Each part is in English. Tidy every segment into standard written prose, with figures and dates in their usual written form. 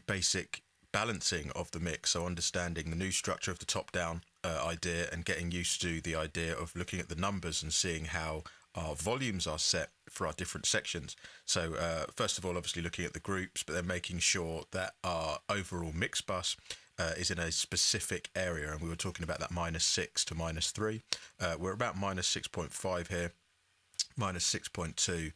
basic balancing of the mix, so understanding the new structure of the top-down idea and getting used to the idea of looking at the numbers and seeing how our volumes are set for our different sections. So first of all, obviously looking at the groups, but then making sure that our overall mix bus is in a specific area, and we were talking about that -6 to -3. We're about -6.5 here, -6.2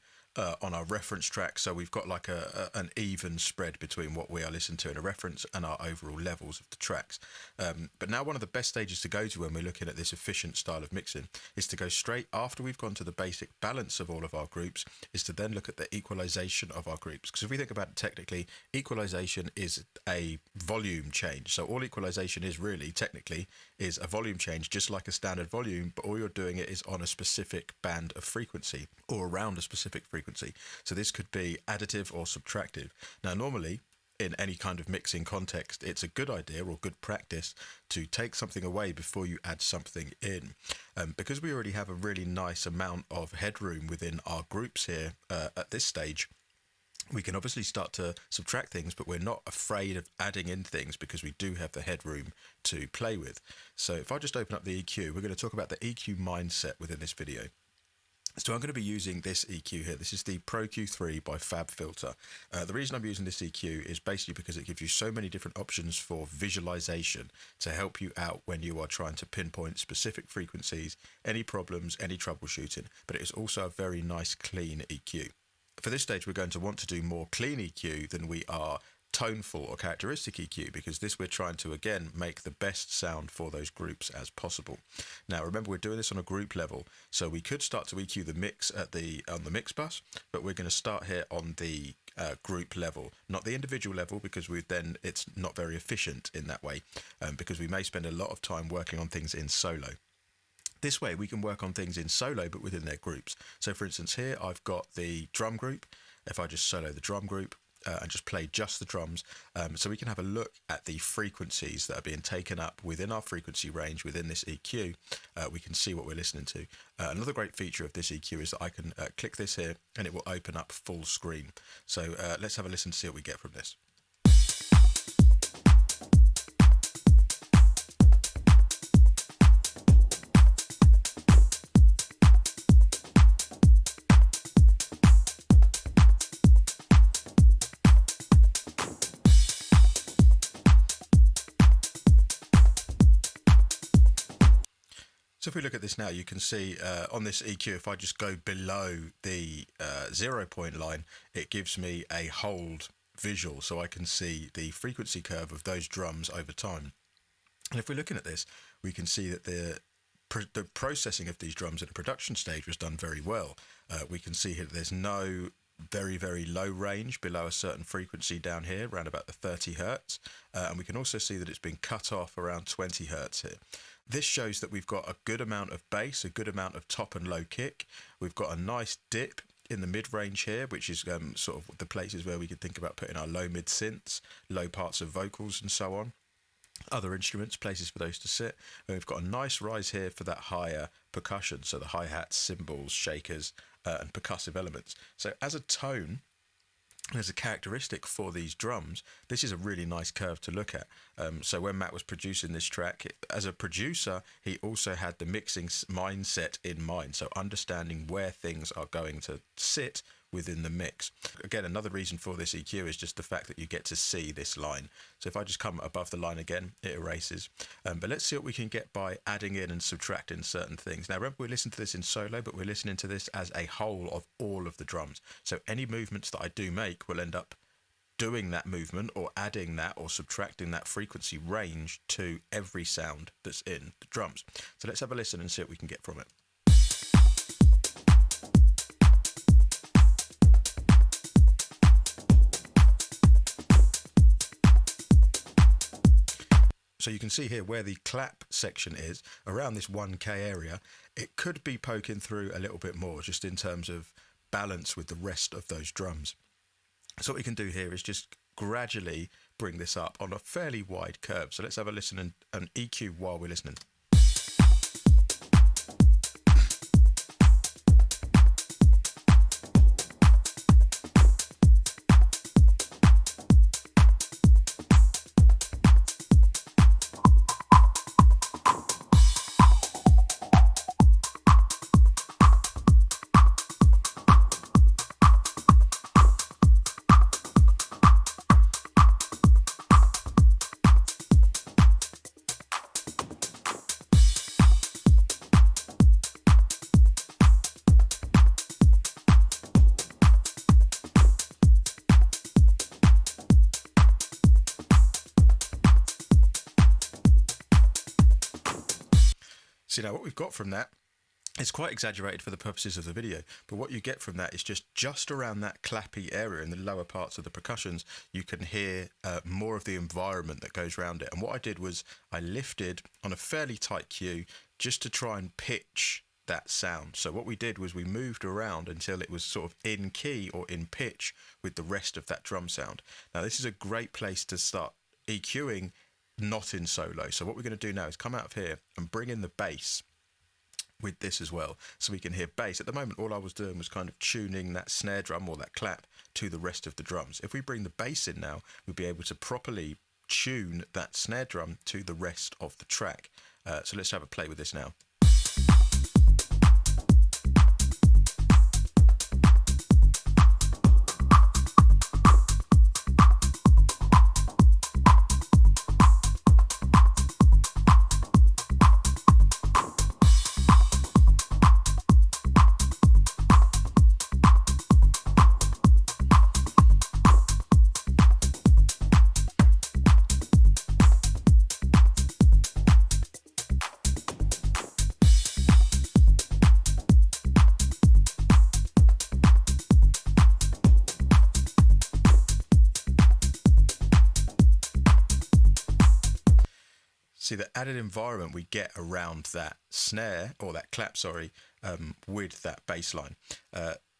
on our reference track, so we've got like an even spread between what we are listening to in a reference and our overall levels of the tracks. But now one of the best stages to go to when we're looking at this efficient style of mixing is to go straight after we've gone to the basic balance of all of our groups, is to then look at the equalization of our groups. Because if we think about it technically, equalization is a volume change. So all equalization is really technically is a volume change, just like a standard volume, but all you're doing it is on a specific band of frequency or around a specific frequency. So this could be additive or subtractive. Now, normally in any kind of mixing context, it's a good idea or good practice to take something away before you add something in. Because we already have a really nice amount of headroom within our groups here at this stage, we can obviously start to subtract things, but we're not afraid of adding in things because we do have the headroom to play with. So if I just open up the EQ, we're going to talk about the EQ mindset within this video. So I'm going to be using this EQ here. This is the Pro Q3 by FabFilter. The reason I'm using this EQ is basically because it gives you so many different options for visualization to help you out when you are trying to pinpoint specific frequencies, any problems, any troubleshooting, but it is also a very nice clean EQ. For this stage, we're going to want to do more clean EQ than we are toneful or characteristic EQ, because this we're trying to again make the best sound for those groups as possible. Now remember, we're doing this on a group level, so we could start to EQ the mix at on the mix bus, but we're going to start here on the group level, not the individual level, because it's not very efficient in that way, because we may spend a lot of time working on things in solo. This way we can work on things in solo but within their groups. So for instance, here I've got the drum group. If I just solo the drum group and just play just the drums, so we can have a look at the frequencies that are being taken up within our frequency range within this EQ. We can see what we're listening to. Another great feature of this EQ is that I can click this here and it will open up full screen. So let's have a listen to see what we get from this. So if we look at this now, you can see on this EQ, if I just go below the 0 point line, it gives me a hold visual, so I can see the frequency curve of those drums over time. And if we're looking at this, we can see that the processing of these drums at a production stage was done very well. We can see here that there's no very, very low range below a certain frequency down here, around about the 30 hertz. And we can also see that it's been cut off around 20 hertz here. This shows that we've got a good amount of bass, a good amount of top and low kick. We've got a nice dip in the mid-range here, which is sort of the places where we could think about putting our low-mid synths, low parts of vocals and so on. Other instruments, places for those to sit. And we've got a nice rise here for that higher percussion, so the hi-hats, cymbals, shakers, and percussive elements. So as a tone, as a characteristic for these drums, this is a really nice curve to look at. So when Matt was producing this track, as a producer, he also had the mixing mindset in mind, so understanding where things are going to sit within the mix. Again, another reason for this EQ is just the fact that you get to see this line. So if I just come above the line again, it erases. But let's see what we can get by adding in and subtracting certain things. Now remember, we're listening to this in solo, but we're listening to this as a whole of all of the drums. So any movements that I do make will end up doing that movement or adding that or subtracting that frequency range to every sound that's in the drums. So let's have a listen and see what we can get from it. So you can see here where the clap section is, around this 1K area, it could be poking through a little bit more just in terms of balance with the rest of those drums. So what we can do here is just gradually bring this up on a fairly wide curve. So let's have a listen and EQ while we're listening. So now what we've got from that, it's quite exaggerated for the purposes of the video, but what you get from that is just around that clappy area in the lower parts of the percussions, you can hear more of the environment that goes around it. And what I did was I lifted on a fairly tight cue just to try and pitch that sound. So what we did was we moved around until it was sort of in key or in pitch with the rest of that drum sound. Now this is a great place to start EQing, not in solo. So what we're going to do now is come out of here and bring in the bass with this as well, so we can hear bass. At the moment all I was doing was kind of tuning that snare drum or that clap to the rest of the drums. If we bring the bass in now, we'll be able to properly tune that snare drum to the rest of the track. So let's have a play with this now. See the added environment we get around that snare, or that clap, sorry, with that bass line.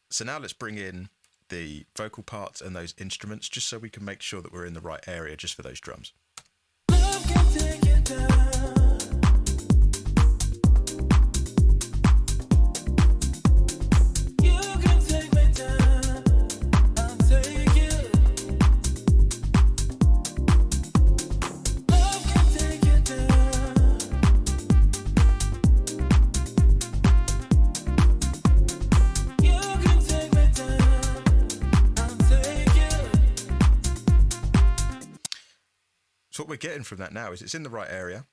So now let's bring in the vocal parts and those instruments, just so we can make sure that we're in the right area just for those drums. Love can take it down. So what we're getting from that now is it's in the right area,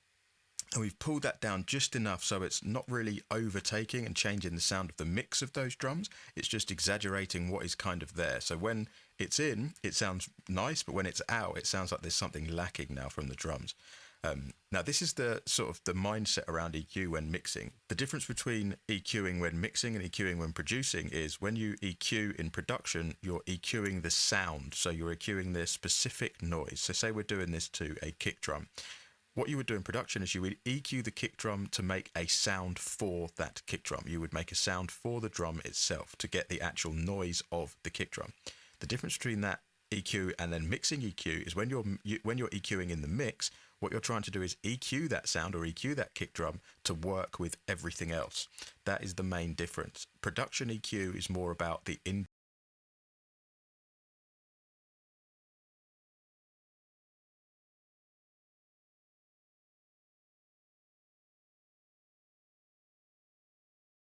and we've pulled that down just enough so it's not really overtaking and changing the sound of the mix of those drums. It's just exaggerating what is kind of there. So when it's in, it sounds nice, but when it's out, it sounds like there's something lacking now from the drums. Now this is the sort of the mindset around EQ when mixing. The difference between EQing when mixing and EQing when producing is when you EQ in production, you're EQing the sound. So you're EQing the specific noise. So say we're doing this to a kick drum. What you would do in production is you would EQ the kick drum to make a sound for that kick drum. You would make a sound for the drum itself to get the actual noise of the kick drum. The difference between that EQ and then mixing EQ is when you're EQing in the mix, what you're trying to do is EQ that sound or EQ that kick drum to work with everything else. That is the main difference. Production EQ is more about the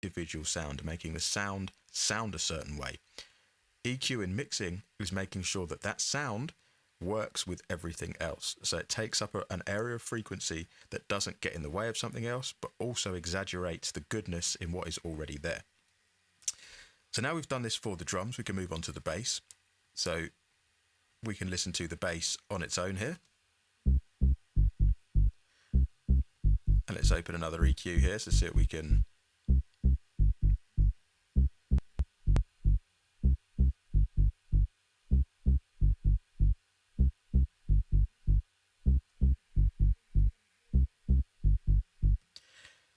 individual sound, making the sound a certain way. EQ in mixing is making sure that that sound works with everything else. So it takes up an area of frequency that doesn't get in the way of something else, but also exaggerates the goodness in what is already there. So now we've done this for the drums, we can move on to the bass. So we can listen to the bass on its own here. And let's open another EQ here so see what we can.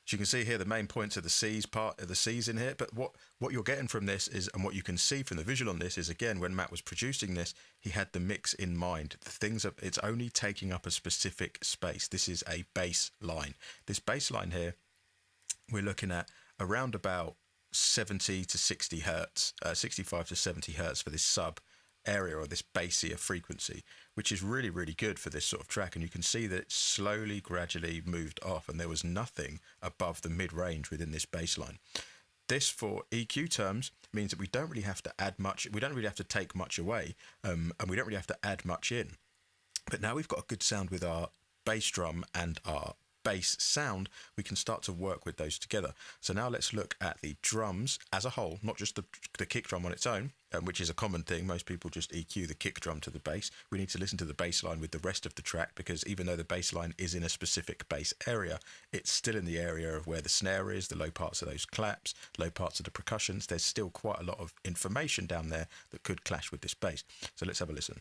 As you can see here, the main points of the C's part of the C's in here, but what you're getting from this is, and what you can see from the visual on this is, again, when Matt was producing this, he had the mix in mind. The things are, it's only taking up a specific space. This is a bass line. This bass line here, we're looking at around about 70 to 60 hertz, 65 to 70 hertz for this sub area or this bassier frequency, which is really, really good for this sort of track. And you can see that it slowly, gradually moved off, and there was nothing above the mid-range within this bass line. This, for EQ terms, means that we don't really have to add much, we don't really have to take much away, and we don't really have to add much in. But now we've got a good sound with our bass drum and our bass sound, we can start to work with those together. So now let's look at the drums as a whole, not just the kick drum on its own, which is a common thing. Most people just EQ the kick drum to the bass. We need to listen to the bass line with the rest of the track, because even though the bass line is in a specific bass area, it's still in the area of where the snare is, the low parts of those claps, low parts of the percussions. There's still quite a lot of information down there that could clash with this bass. So let's have a listen.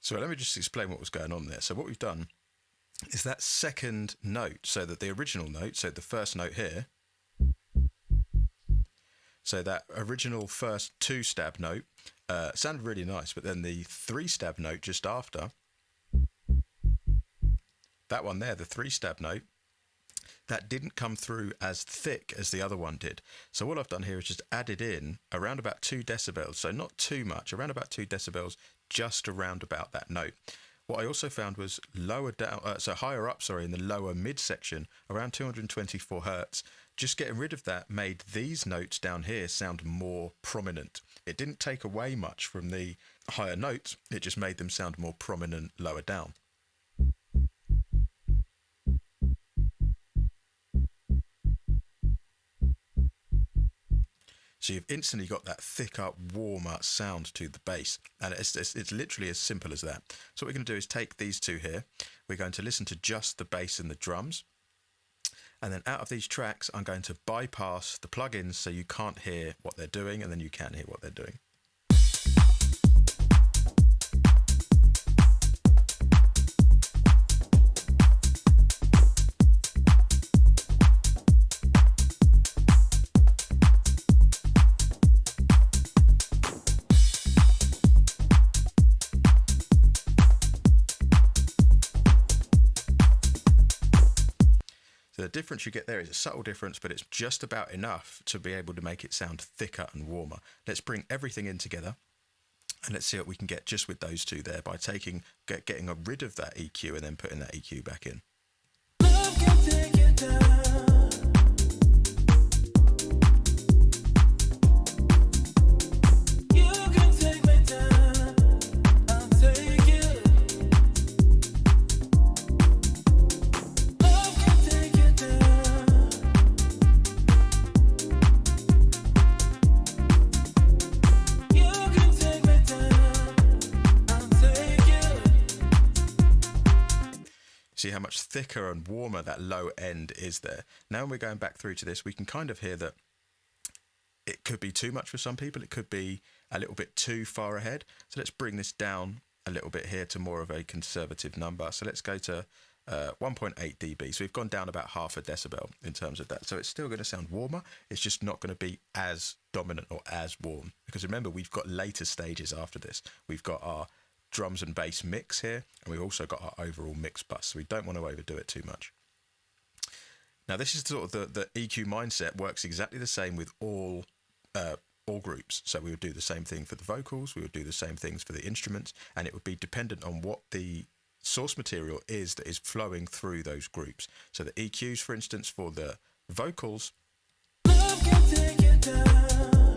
So let me just explain what was going on there. So what we've done is that second note, so that the original note, so the first note here, so that original first 2-stab note sounded really nice, but then the 3-stab note just after, that one there, the 3-stab note, that didn't come through as thick as the other one did. So what I've done here is just added in around about 2 decibels, so not too much, around about 2 decibels, just around about that note. What I also found was lower down, so higher up, sorry, in the lower midsection, around 224 hertz. Just getting rid of that made these notes down here sound more prominent. It didn't take away much from the higher notes, it just made them sound more prominent lower down. So you've instantly got that thicker, warmer sound to the bass. And it's literally as simple as that. So what we're going to do is take these two here. We're going to listen to just the bass and the drums. And then out of these tracks, I'm going to bypass the plugins so you can't hear what they're doing, and then you can hear what they're doing. So the difference you get there is a subtle difference, but it's just about enough to be able to make it sound thicker and warmer. Let's bring everything in together and let's see what we can get just with those two there by getting rid of that EQ and then putting that EQ back in. Love can take it down. You can take me down. I'll take you. Love can take it down. You can take me down. I'll take you. See how much thicker and warmer that low end is there. Now when we're going back through to this, we can kind of hear that it could be too much for some people. It could be a little bit too far ahead. So let's bring this down a little bit here to more of a conservative number. So let's go to 1.8 dB. So we've gone down about half a decibel in terms of that. So it's still going to sound warmer. It's just not going to be as dominant or as warm. Because remember, we've got later stages after this. We've got our drums and bass mix here, and we've also got our overall mix bus, so we don't want to overdo it too much. Now this is sort of the EQ mindset works exactly the same with all groups. So we would do the same thing for the vocals, we would do the same things for the instruments, and it would be dependent on what the source material is that is flowing through those groups. So the EQs, for instance, for the vocals, Love can take it down.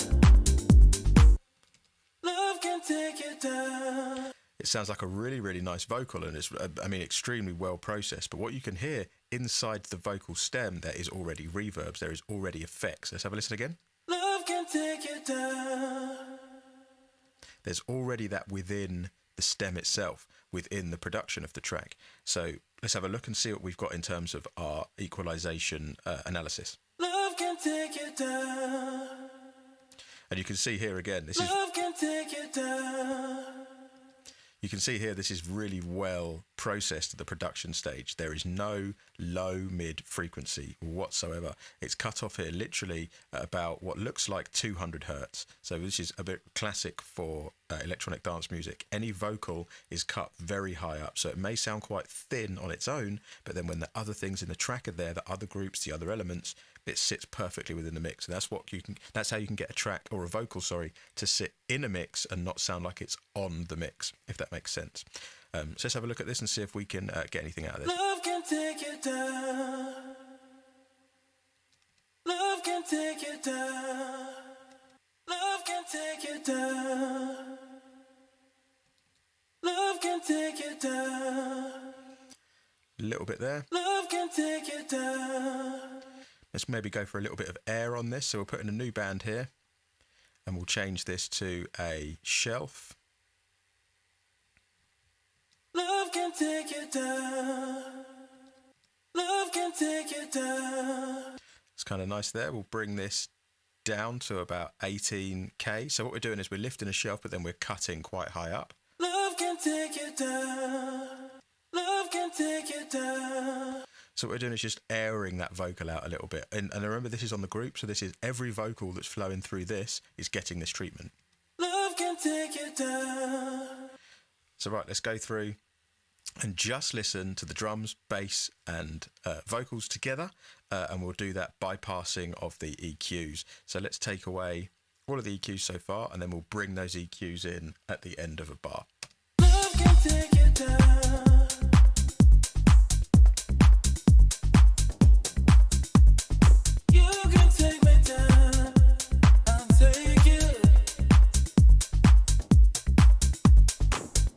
Love can take it down. it sounds like a really, really nice vocal, and it's, I mean, extremely well processed. But what you can hear inside the vocal stem, there is already reverbs, there is already effects. Let's have a listen again. Love can take it down. There's already that within the stem itself, within the production of the track. So let's have a look and see what we've got in terms of our equalization analysis. Love Love can take you down. And you can see here again, Love can take you down. you can see here this is really well processed at the production stage. There is no low mid frequency whatsoever. It's cut off here literally at about what looks like 200 hertz. So this is a bit classic for electronic dance music. Any vocal is cut very high up, so it may sound quite thin on its own, but then when the other things in the track are there, the other groups, the other elements, it sits perfectly within the mix. And that's how you can get a track or a vocal, to sit in a mix and not sound like it's on the mix, if that makes sense. So let's have a look at this and see if we can get anything out of this. Love can take you down. Love can take you down. Love can take you down. Love can take you down. A little bit there. Love can take you down. Let's maybe go for a little bit of air on this. So we'll put in a new band here and we'll change this to a shelf. Love can take you down. Love can take you down. It's kind of nice there. We'll bring this down to about 18k. So what we're doing is we're lifting a shelf, but then we're cutting quite high up. Love can take you down. Love can take you down. So what we're doing is just airing that vocal out a little bit. And remember, this is on the group, so this is every vocal that's flowing through this is getting this treatment. Love can take you down. So right, let's go through and just listen to the drums, bass and vocals together, and we'll do that bypassing of the EQs. So let's take away all of the EQs so far, and then we'll bring those EQs in at the end of a bar. Love can take you down. You can take me down. I'll take you.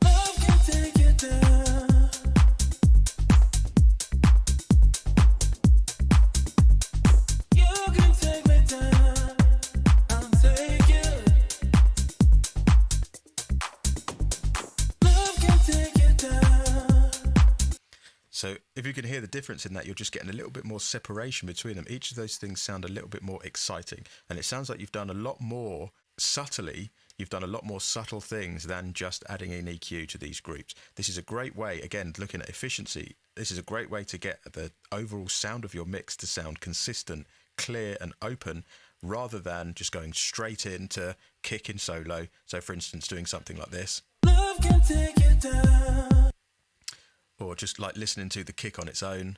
Love can take you down. You can take me down. I'll take you. Love can take you down. So if you can hear the difference in that, you're just getting a little bit more separation between them. Each of those things sound a little bit more exciting. And it sounds like you've done a lot more subtly. You've done a lot more subtle things than just adding an EQ to these groups. This is a great way, again, looking at efficiency, this is a great way to get the overall sound of your mix to sound consistent, clear and open, rather than just going straight into kick in solo. So for instance, doing something like this, Love can take you down. or just like listening to the kick on its own.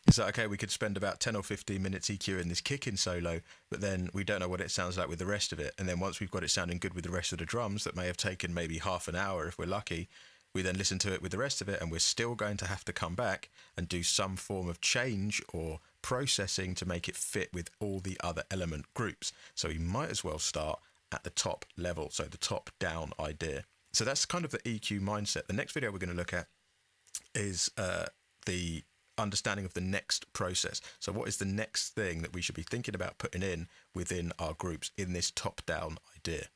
Is that okay? We could spend about 10 or 15 minutes EQing this kick in solo, but then we don't know what it sounds like with the rest of it. And then once we've got it sounding good with the rest of the drums, that may have taken maybe half an hour if we're lucky, we then listen to it with the rest of it, and we're still going to have to come back and do some form of change or processing to make it fit with all the other element groups. So we might as well start at the top level, so the top down idea. So that's kind of the EQ mindset. The next video we're going to look at is the understanding of the next process. So what is the next thing that we should be thinking about putting in within our groups in this top down idea?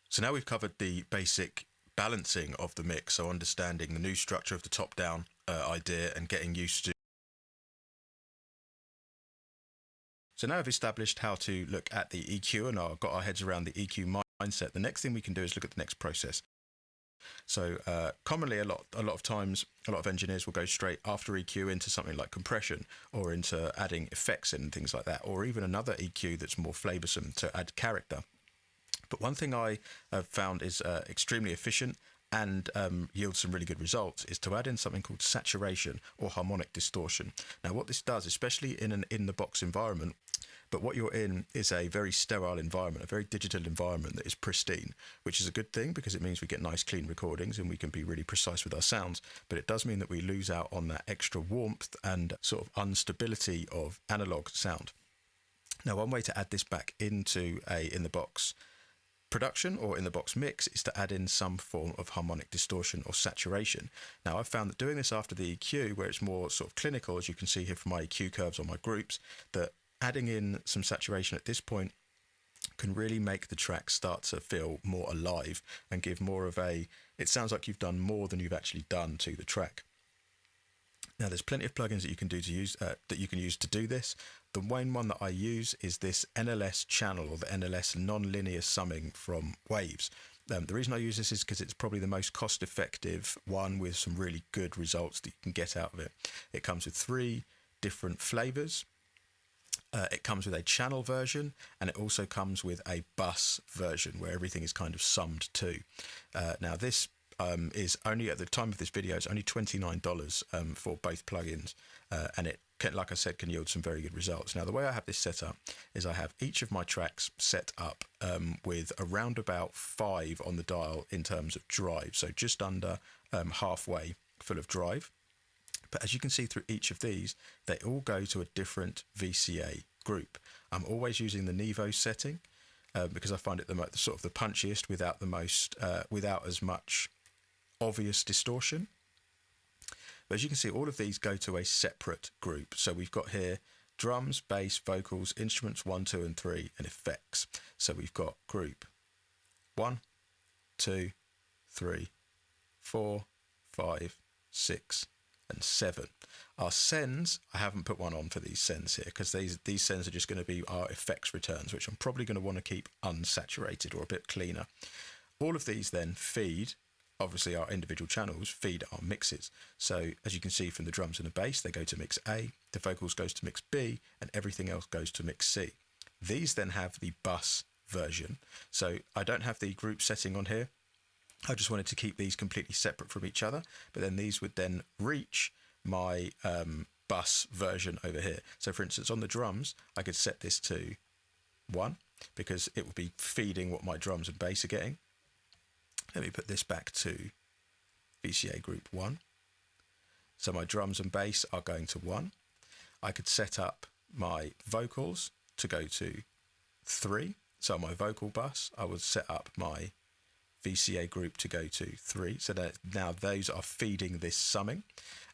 So now we've covered the basic balancing of the mix, so understanding the new structure of the top-down idea and getting used to. So now we've established how to look at the EQ and got our heads around the EQ mindset. The next thing we can do is look at the next process. So commonly, a lot of times, a lot of engineers will go straight after EQ into something like compression, or into adding effects in and things like that, or even another EQ that's more flavoursome to add character. But one thing I have found is extremely efficient and yields some really good results is to add in something called saturation or harmonic distortion. Now what this does, especially in an in-the-box environment, but what you're in is a very sterile environment, a very digital environment that is pristine, which is a good thing because it means we get nice clean recordings and we can be really precise with our sounds. But it does mean that we lose out on that extra warmth and sort of instability of analog sound. Now one way to add this back into a in-the-box production or in the box mix is to add in some form of harmonic distortion or saturation. Now, I've found that doing this after the EQ, where it's more sort of clinical, as you can see here from my EQ curves on my groups, that adding in some saturation at this point can really make the track start to feel more alive and give more of a, it sounds like you've done more than you've actually done to the track. Now, there's plenty of plugins that you can use to do this. The main one that I use is this NLS channel, or the NLS non-linear summing from Waves. The reason I use this is because it's probably the most cost-effective one with some really good results that you can get out of it. It comes with 3 different flavors. It comes with a channel version, and it also comes with a bus version where everything is kind of summed too. Now, this is only, at the time of this video, it's only $29 for both plugins, and it can, like I said, can yield some very good results. Now, the way I have this set up is I have each of my tracks set up with around about 5 on the dial in terms of drive, so just under halfway full of drive. But as you can see through each of these, they all go to a different VCA group. I'm always using the Nevo setting because I find it the sort of the punchiest without the most, without as much obvious distortion. But as you can see, all of these go to a separate group. So we've got here drums, bass, vocals, instruments 1, 2, and 3, and effects. So we've got group 1, 2, 3, 4, 5, 6, and 7. Our sends, I haven't put one on for these sends here because these sends are just going to be our effects returns, which I'm probably going to want to keep unsaturated or a bit cleaner. All of these then feed, obviously our individual channels feed our mixes. So as you can see from the drums and the bass, they go to mix A, the vocals goes to mix B, and everything else goes to mix C. These then have the bus version. So I don't have the group setting on here. I just wanted to keep these completely separate from each other, but then these would then reach my bus version over here. So for instance, on the drums, I could set this to 1 because it would be feeding what my drums and bass are getting. Let me put this back to VCA group 1. So my drums and bass are going to 1. I could set up my vocals to go to 3. So on my vocal bus, I would set up my VCA group to go to 3. So that now those are feeding this summing.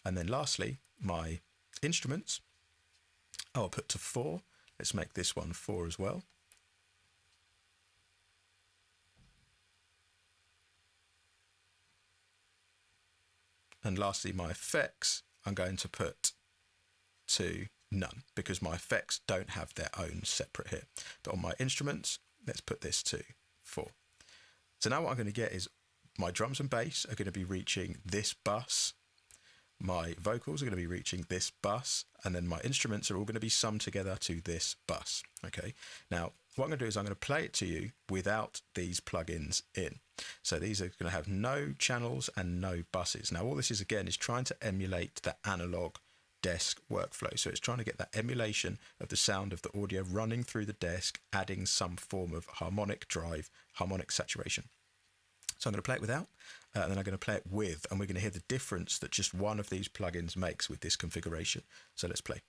And then lastly, my instruments, I'll put to 4. Let's make this one 4 as well. And lastly, my effects, I'm going to put to none because my effects don't have their own separate here. But on my instruments, let's put this to 4. So now what I'm going to get is my drums and bass are going to be reaching this bus. My vocals are going to be reaching this bus, and then my instruments are all going to be summed together to this bus. Okay. Now, what I'm going to do is I'm going to play it to you without these plugins in. So these are going to have no channels and no buses. Now, all this is, again, is trying to emulate the analog desk workflow. So it's trying to get that emulation of the sound of the audio running through the desk, adding some form of harmonic drive, harmonic saturation. So I'm going to play it without, and then I'm going to play it with, and we're going to hear the difference that just one of these plugins makes with this configuration. So let's play.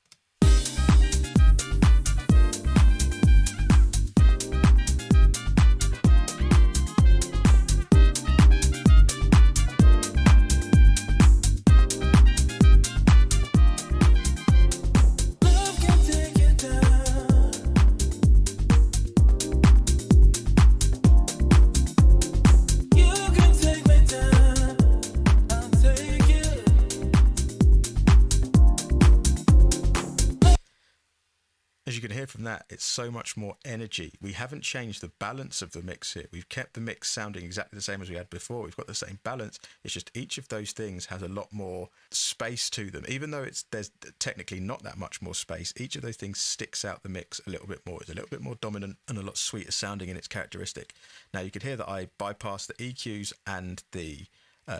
As you can hear from that, it's so much more energy. We haven't changed the balance of the mix here. We've kept the mix sounding exactly the same as we had before. We've got the same balance. It's just each of those things has a lot more space to them. Even though there's technically not that much more space, each of those things sticks out the mix a little bit more. It's a little bit more dominant and a lot sweeter sounding in its characteristic. Now you could hear that I bypassed the EQs and the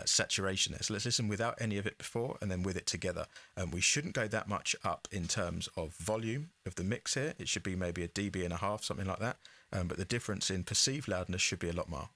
saturation there. So let's listen without any of it before and then with it together. We shouldn't go that much up in terms of volume of the mix here. It should be maybe 1.5 dB, something like that. But the difference in perceived loudness should be a lot more.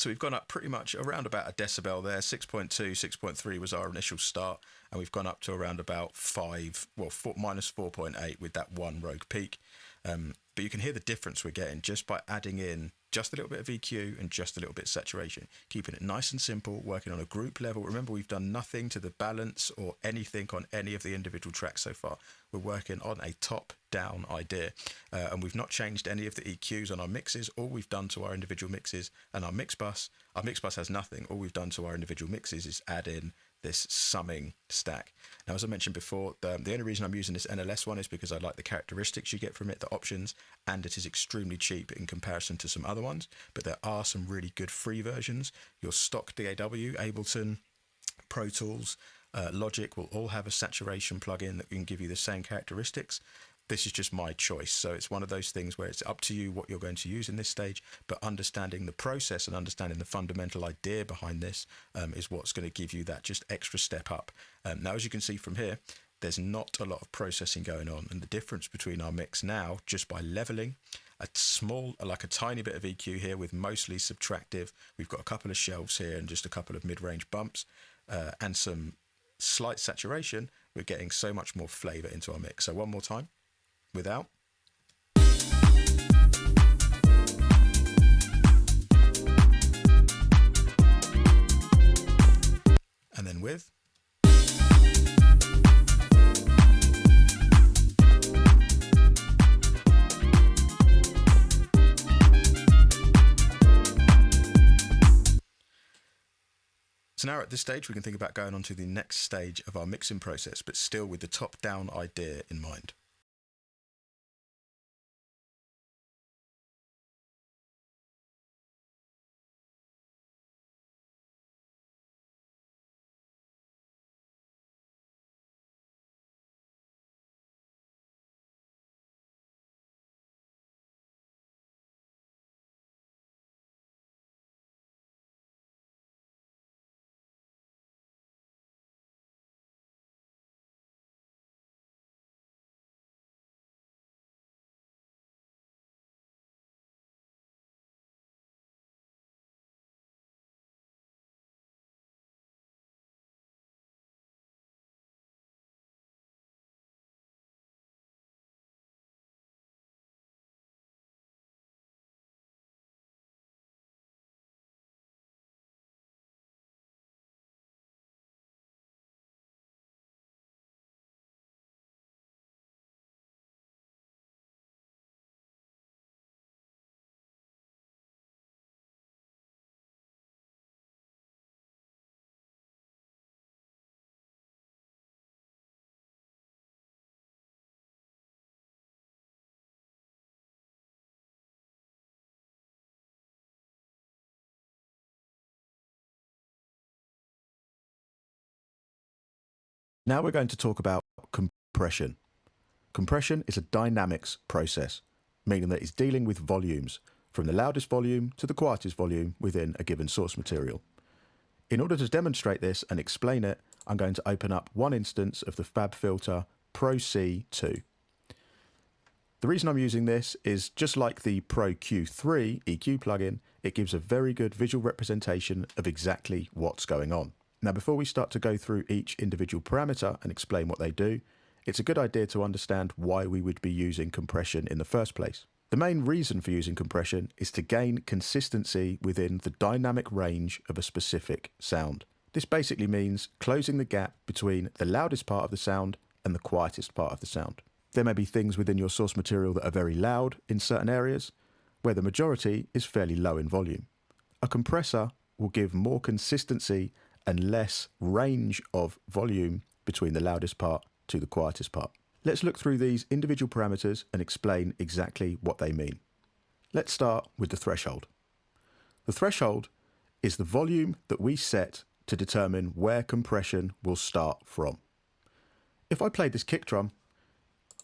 So we've gone up pretty much around about a decibel there. 6.2, 6.3 was our initial start, and we've gone up to around about 5, well, minus 4.8 with that one rogue peak. But you can hear the difference we're getting just by adding in just a little bit of EQ and just a little bit of saturation, keeping it nice and simple, working on a group level. Remember, we've done nothing to the balance or anything on any of the individual tracks so far. We're working on a top-down idea, and we've not changed any of the EQs on our mixes. All we've done to our individual mixes and our mix bus has nothing. All we've done to our individual mixes is add in this summing stack. Now, as I mentioned before, the only reason I'm using this NLS one is because I like the characteristics you get from it, the options, and it is extremely cheap in comparison to some other ones. But there are some really good free versions. Your stock DAW, Ableton, Pro Tools, Logic will all have a saturation plugin that can give you the same characteristics. This is just my choice. So it's one of those things where it's up to you what you're going to use in this stage, but understanding the process and understanding the fundamental idea behind this is what's going to give you that just extra step up. Now, as you can see from here, there's not a lot of processing going on, and the difference between our mix now, just by leveling, a small, like a tiny bit of EQ here with mostly subtractive. We've got a couple of shelves here and just a couple of mid-range bumps and some slight saturation. We're getting so much more flavor into our mix. So one more time. Without. And then with. So now at this stage, we can think about going on to the next stage of our mixing process, but still with the top-down idea in mind. Now we're going to talk about compression. Compression is a dynamics process, meaning that it's dealing with volumes, from the loudest volume to the quietest volume within a given source material. In order to demonstrate this and explain it, I'm going to open up one instance of the FabFilter Pro C2. The reason I'm using this is just like the Pro Q3 EQ plugin, it gives a very good visual representation of exactly what's going on. Now, before we start to go through each individual parameter and explain what they do, it's a good idea to understand why we would be using compression in the first place. The main reason for using compression is to gain consistency within the dynamic range of a specific sound. This basically means closing the gap between the loudest part of the sound and the quietest part of the sound. There may be things within your source material that are very loud in certain areas, where the majority is fairly low in volume. A compressor will give more consistency and less range of volume between the loudest part to the quietest part. Let's look through these individual parameters and explain exactly what they mean. Let's start with the threshold. The threshold is the volume that we set to determine where compression will start from. If I play this kick drum,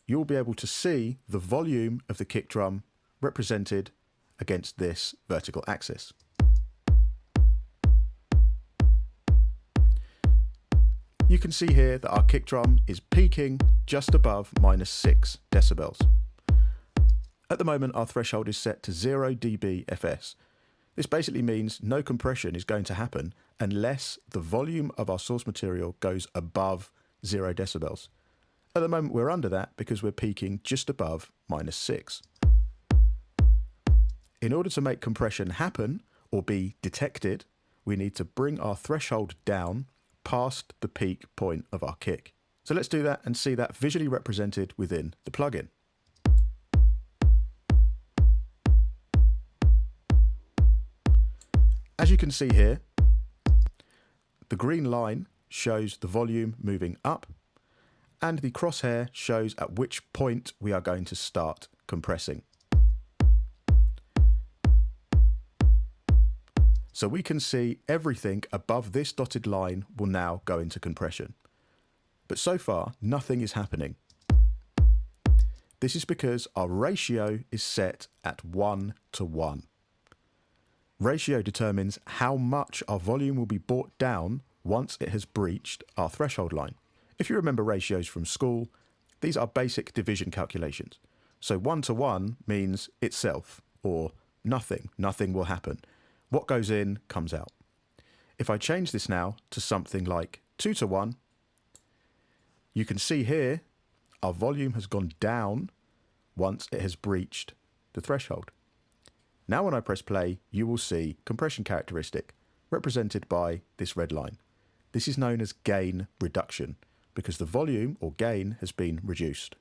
you'll be able to see the volume of the kick drum represented against this vertical axis. You can see here that our kick drum is peaking just above -6 decibels. At the moment, our threshold is set to 0 dB FS. This basically means no compression is going to happen unless the volume of our source material goes above 0 decibels. At the moment we're under that because we're peaking just above -6. In order to make compression happen or be detected, we need to bring our threshold down past the peak point of our kick. So let's do that and see that visually represented within the plugin. As you can see here, the green line shows the volume moving up, and the crosshair shows at which point we are going to start compressing. So we can see everything above this dotted line will now go into compression. But so far, nothing is happening. This is because our ratio is set at 1:1. Ratio determines how much our volume will be brought down once it has breached our threshold line. If you remember ratios from school, these are basic division calculations. So 1:1 means itself, or nothing. Nothing will happen. What goes in comes out. If I change this now to something like 2:1, you can see here our volume has gone down once it has breached the threshold. Now when I press play, you will see compression characteristic represented by this red line. This is known as gain reduction because the volume or gain has been reduced.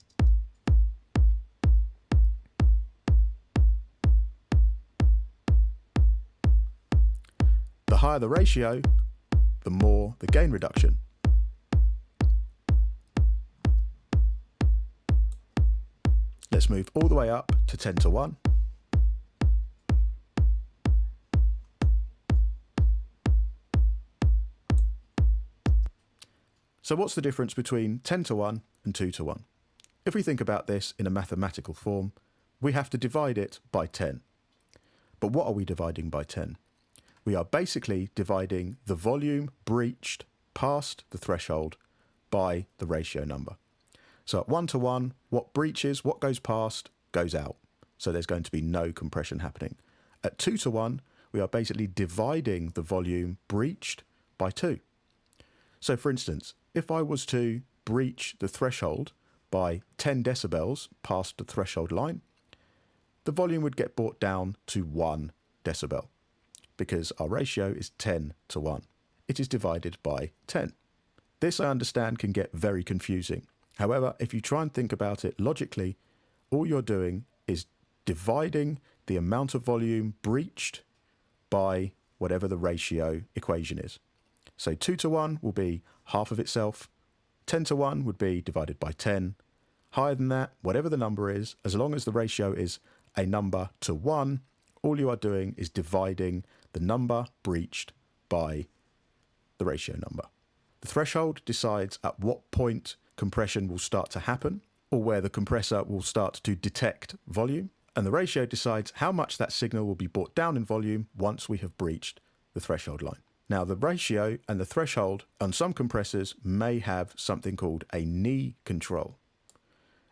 The higher the ratio, the more the gain reduction. Let's move all the way up to 10:1. So what's the difference between 10:1 and 2:1? If we think about this in a mathematical form, we have to divide it by 10. But what are we dividing by 10? We are basically dividing the volume breached past the threshold by the ratio number. So at 1:1, what breaches, what goes past, goes out. So there's going to be no compression happening. At 2:1, we are basically dividing the volume breached by 2. So for instance, if I was to breach the threshold by 10 decibels past the threshold line, the volume would get brought down to 1 decibel because our ratio is 10:1. It is divided by 10. This, I understand, can get very confusing. However, if you try and think about it logically, all you're doing is dividing the amount of volume breached by whatever the ratio equation is. So 2:1 will be half of itself. 10:1 would be divided by 10. Higher than that, whatever the number is, as long as the ratio is a number to 1, all you are doing is dividing the number breached by the ratio number. The threshold decides at what point compression will start to happen, or where the compressor will start to detect volume, and the ratio decides how much that signal will be brought down in volume once we have breached the threshold line. Now, the ratio and the threshold on some compressors may have something called a knee control.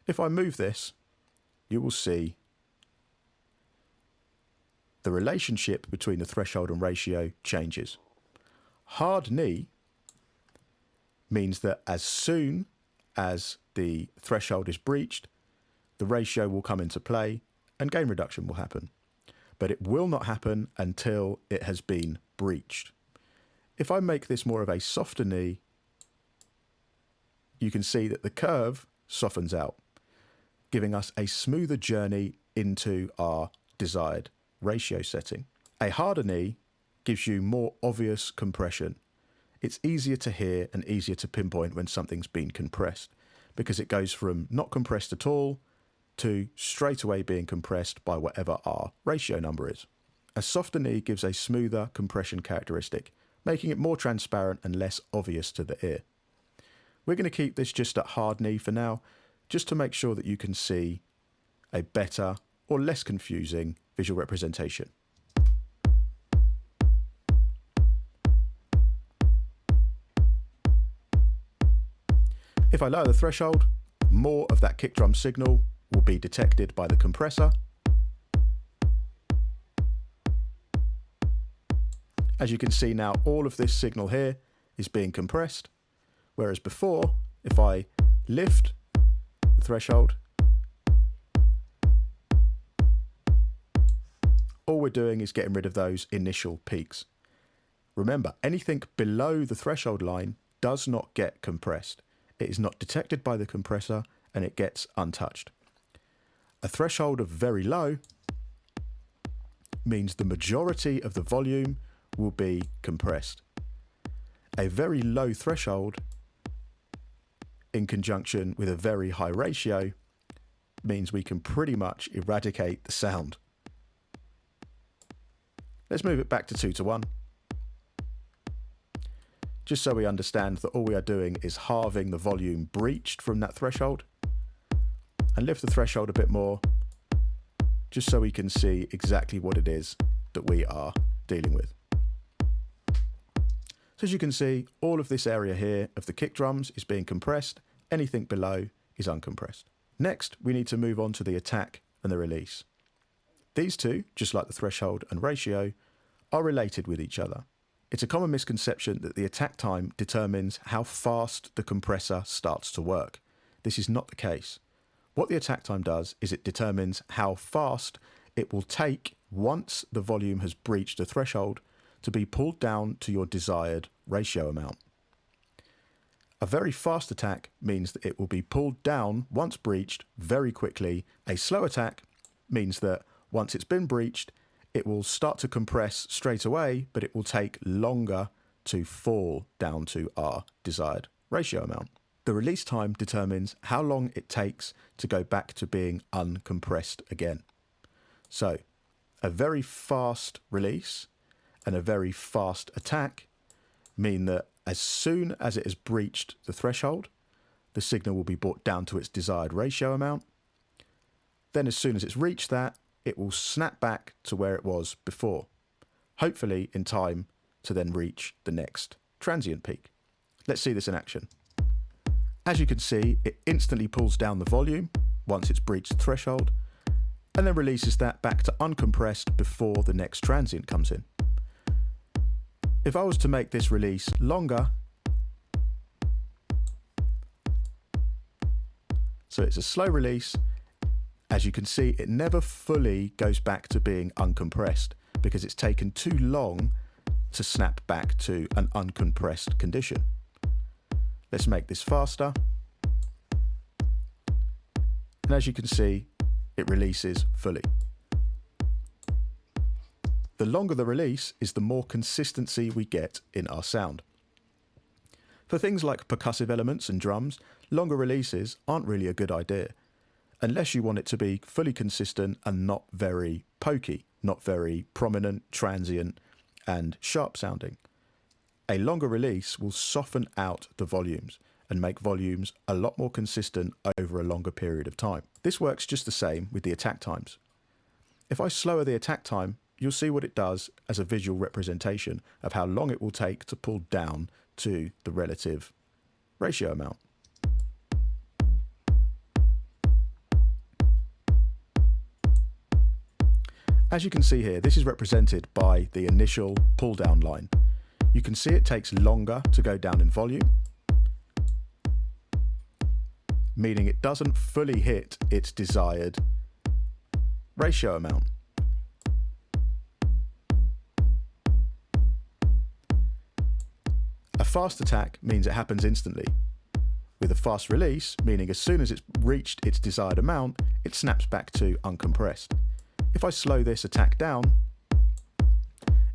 If I move this, you will see the relationship between the threshold and ratio changes. Hard knee means that as soon as the threshold is breached, the ratio will come into play and gain reduction will happen. But it will not happen until it has been breached. If I make this more of a softer knee, you can see that the curve softens out, giving us a smoother journey into our desired ratio setting. A harder knee gives you more obvious compression. It's easier to hear and easier to pinpoint when something's been compressed because it goes from not compressed at all to straight away being compressed by whatever our ratio number is. A softer knee gives a smoother compression characteristic, making it more transparent and less obvious to the ear. We're going to keep this just at hard knee for now, just to make sure that you can see a better or less confusing visual representation. If I lower the threshold, more of that kick drum signal will be detected by the compressor. As you can see now, all of this signal here is being compressed, whereas before, if I lift the threshold, all we're doing is getting rid of those initial peaks. Remember, anything below the threshold line does not get compressed. It is not detected by the compressor and it gets untouched. A threshold of very low means the majority of the volume will be compressed. A very low threshold in conjunction with a very high ratio means we can pretty much eradicate the sound. Let's move it back to 2:1. Just so we understand that all we are doing is halving the volume breached from that threshold, and lift the threshold a bit more, just so we can see exactly what it is that we are dealing with. So as you can see, all of this area here of the kick drums is being compressed. Anything below is uncompressed. Next, we need to move on to the attack and the release. These two, just like the threshold and ratio, are related with each other. It's a common misconception that the attack time determines how fast the compressor starts to work. This is not the case. What the attack time does is it determines how fast it will take once the volume has breached the threshold to be pulled down to your desired ratio amount. A very fast attack means that it will be pulled down once breached very quickly. A slow attack means that once it's been breached, it will start to compress straight away, but it will take longer to fall down to our desired ratio amount. The release time determines how long it takes to go back to being uncompressed again. So, a very fast release and a very fast attack mean that as soon as it has breached the threshold, the signal will be brought down to its desired ratio amount. Then as soon as it's reached that, it will snap back to where it was before, hopefully in time to then reach the next transient peak. Let's see this in action. As you can see, it instantly pulls down the volume once it's breached the threshold, and then releases that back to uncompressed before the next transient comes in. If I was to make this release longer, so it's a slow release, as you can see, it never fully goes back to being uncompressed because it's taken too long to snap back to an uncompressed condition. Let's make this faster. And as you can see, it releases fully. The longer the release is, the more consistency we get in our sound. For things like percussive elements and drums, longer releases aren't really a good idea, unless you want it to be fully consistent and not very pokey, not very prominent, transient, and sharp sounding. A longer release will soften out the volumes and make volumes a lot more consistent over a longer period of time. This works just the same with the attack times. If I slower the attack time, you'll see what it does as a visual representation of how long it will take to pull down to the relative ratio amount. As you can see here, this is represented by the initial pull down line. You can see it takes longer to go down in volume, meaning it doesn't fully hit its desired ratio amount. A fast attack means it happens instantly, with a fast release meaning as soon as it's reached its desired amount, it snaps back to uncompressed. If I slow this attack down,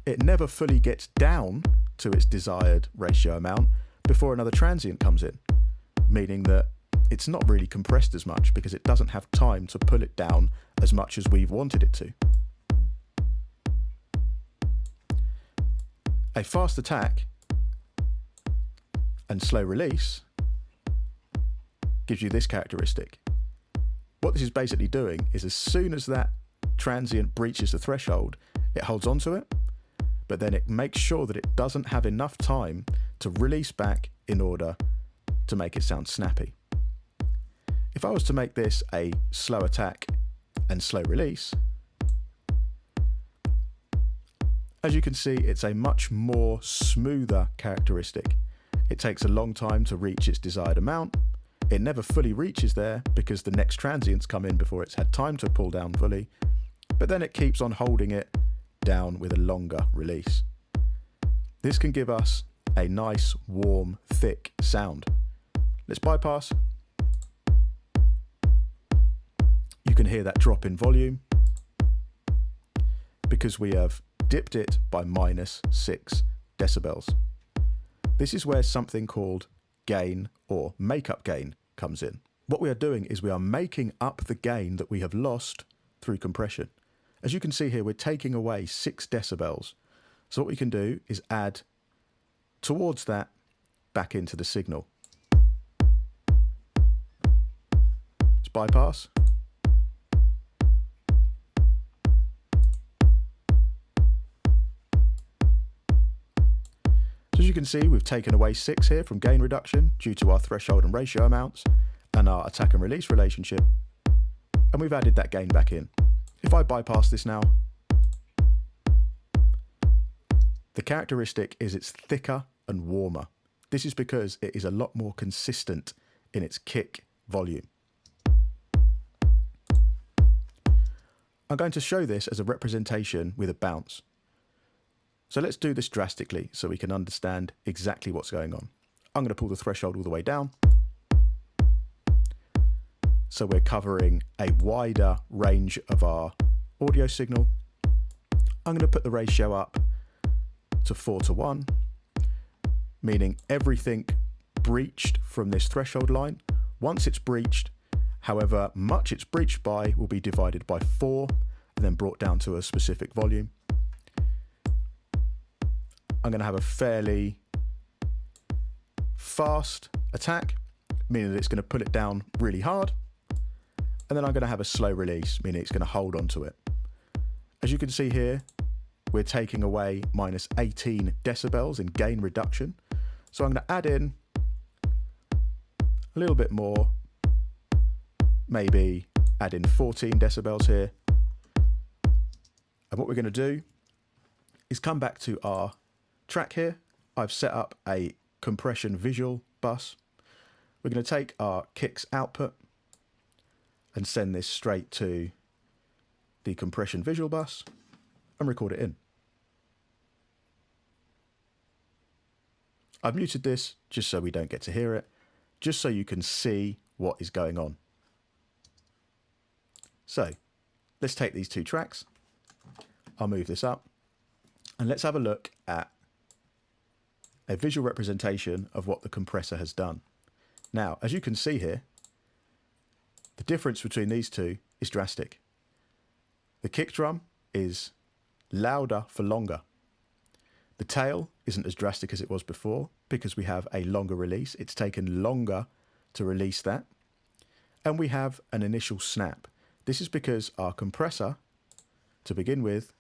it never fully gets down to its desired ratio amount before another transient comes in, meaning that it's not really compressed as much because it doesn't have time to pull it down as much as we've wanted it to. A fast attack and slow release gives you this characteristic. What this is basically doing is as soon as that transient breaches the threshold, it holds onto it, but then it makes sure that it doesn't have enough time to release back in order to make it sound snappy. If I was to make this a slow attack and slow release, As you can see, it's a much more smoother characteristic. It takes a long time to reach its desired amount. It never fully reaches there because the next transients come in before it's had time to pull down fully, but then it keeps on holding it down with a longer release. This can give us a nice, warm, thick sound. Let's bypass. You can hear that drop in volume because we have dipped it by -6 decibels. This is where something called gain or makeup gain comes in. What we are doing is we are making up the gain that we have lost through compression. As you can see here, we're taking away 6 decibels. So what we can do is add towards that back into the signal. Let's bypass. As you can see, we've taken away 6 here from gain reduction due to our threshold and ratio amounts and our attack and release relationship, and we've added that gain back in. If I bypass this now, the characteristic is it's thicker and warmer. This is because it is a lot more consistent in its kick volume. I'm going to show this as a representation with a bounce. So let's do this drastically so we can understand exactly what's going on. I'm going to pull the threshold all the way down. So we're covering a wider range of our audio signal. I'm going to put the ratio up to 4:1, meaning everything breached from this threshold line. Once it's breached, however much it's breached by will be divided by 4 and then brought down to a specific volume. I'm going to have a fairly fast attack, meaning that it's going to pull it down really hard. And then I'm going to have a slow release, meaning it's going to hold on to it. As you can see here, we're taking away -18 decibels in gain reduction. So I'm going to add in a little bit more, maybe add in 14 decibels here. And what we're going to do is come back to our track here. I've set up a compression visual bus. We're going to take our kicks output and send this straight to the compression visual bus and record it in. I've muted this just so we don't get to hear it, just so you can see what is going on. So let's take these 2 tracks. I'll move this up and let's have a look at a visual representation of what the compressor has done. Now, as you can see here, the difference between these two is drastic. The kick drum is louder for longer. The tail isn't as drastic as it was before because we have a longer release. It's taken longer to release that. And we have an initial snap. This is because our compressor, to begin with,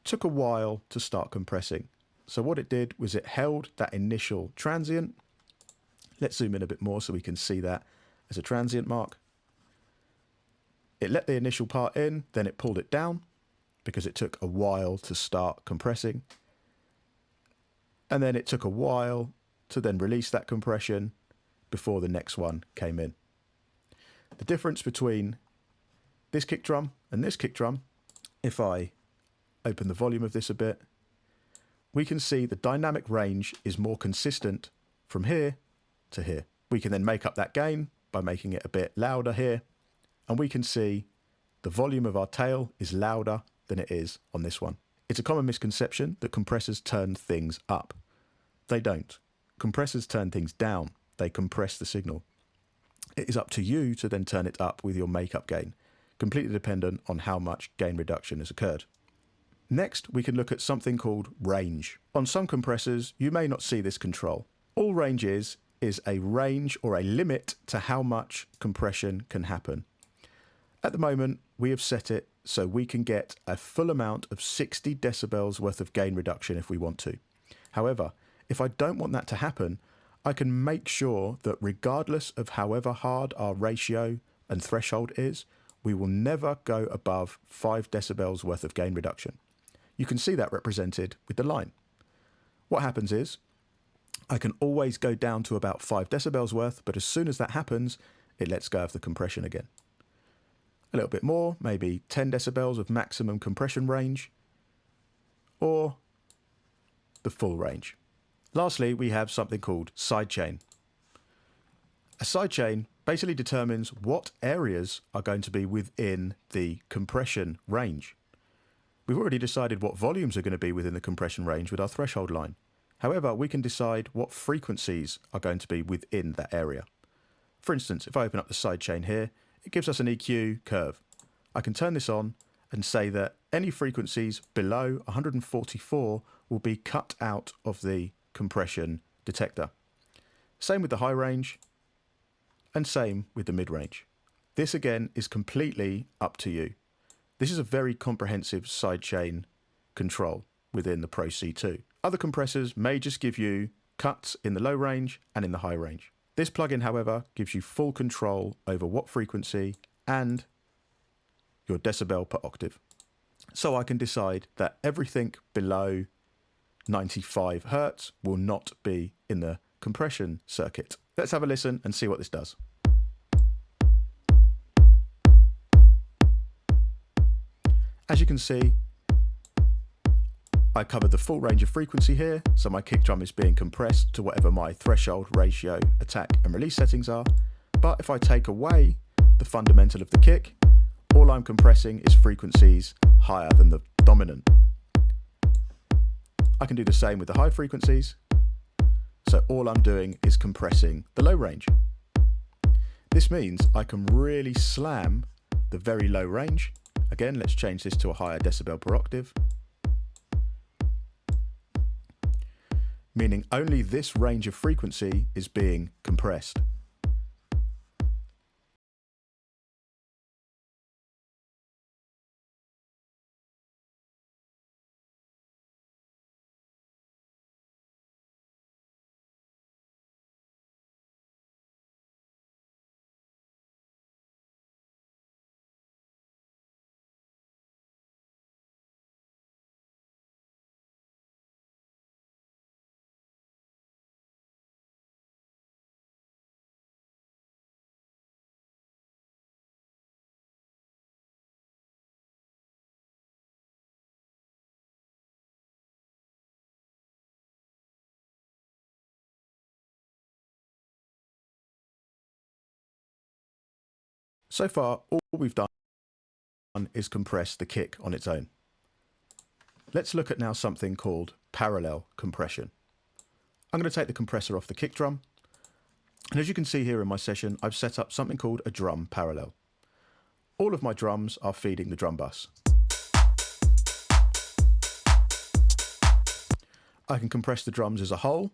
took a while to start compressing. So what it did was it held that initial transient. Let's zoom in a bit more so we can see that as a transient mark. It let the initial part in, then it pulled it down because it took a while to start compressing. And then it took a while to then release that compression before the next one came in. The difference between this kick drum and this kick drum, if I open the volume of this a bit, we can see the dynamic range is more consistent from here to here. We can then make up that gain by making it a bit louder here, and we can see the volume of our tail is louder than it is on this one. It's a common misconception that compressors turn things up. They don't. Compressors turn things down. They compress the signal. It is up to you to then turn it up with your makeup gain, completely dependent on how much gain reduction has occurred. Next, we can look at something called range. On some compressors, you may not see this control. All range is a range or a limit to how much compression can happen. At the moment, we have set it so we can get a full amount of 60 decibels worth of gain reduction if we want to. However, if I don't want that to happen, I can make sure that regardless of however hard our ratio and threshold is, we will never go above 5 decibels worth of gain reduction. you can see that represented with the line. What happens is I can always go down to about 5 decibels worth, but as soon as that happens, it lets go of the compression again. A little bit more, maybe 10 decibels of maximum compression range, or the full range. Lastly, we have something called sidechain. A sidechain basically determines what areas are going to be within the compression range. We've already decided what volumes are going to be within the compression range with our threshold line. However, we can decide what frequencies are going to be within that area. For instance, if I open up the sidechain here, it gives us an EQ curve. I can turn this on and say that any frequencies below 144 will be cut out of the compression detector. Same with the high range, and same with the mid-range. This again is completely up to you. This is a very comprehensive sidechain control within the Pro C2. Other compressors may just give you cuts in the low range and in the high range. This plugin, however, gives you full control over what frequency and your decibel per octave. So I can decide that everything below 95 Hertz will not be in the compression circuit. Let's have a listen and see what this does. As you can see, I covered the full range of frequency here, so my kick drum is being compressed to whatever my threshold, ratio, attack and release settings are. But if I take away the fundamental of the kick, all I'm compressing is frequencies higher than the dominant. I can do the same with the high frequencies, so all I'm doing is compressing the low range. This means I can really slam the very low range. Again, let's change this to a higher decibel per octave. Meaning only this range of frequency is being compressed. So far, all we've done is compress the kick on its own. Let's look at now something called parallel compression. I'm going to take the compressor off the kick drum, and as you can see here in my session, I've set up something called a drum parallel. All of my drums are feeding the drum bus. I can compress the drums as a whole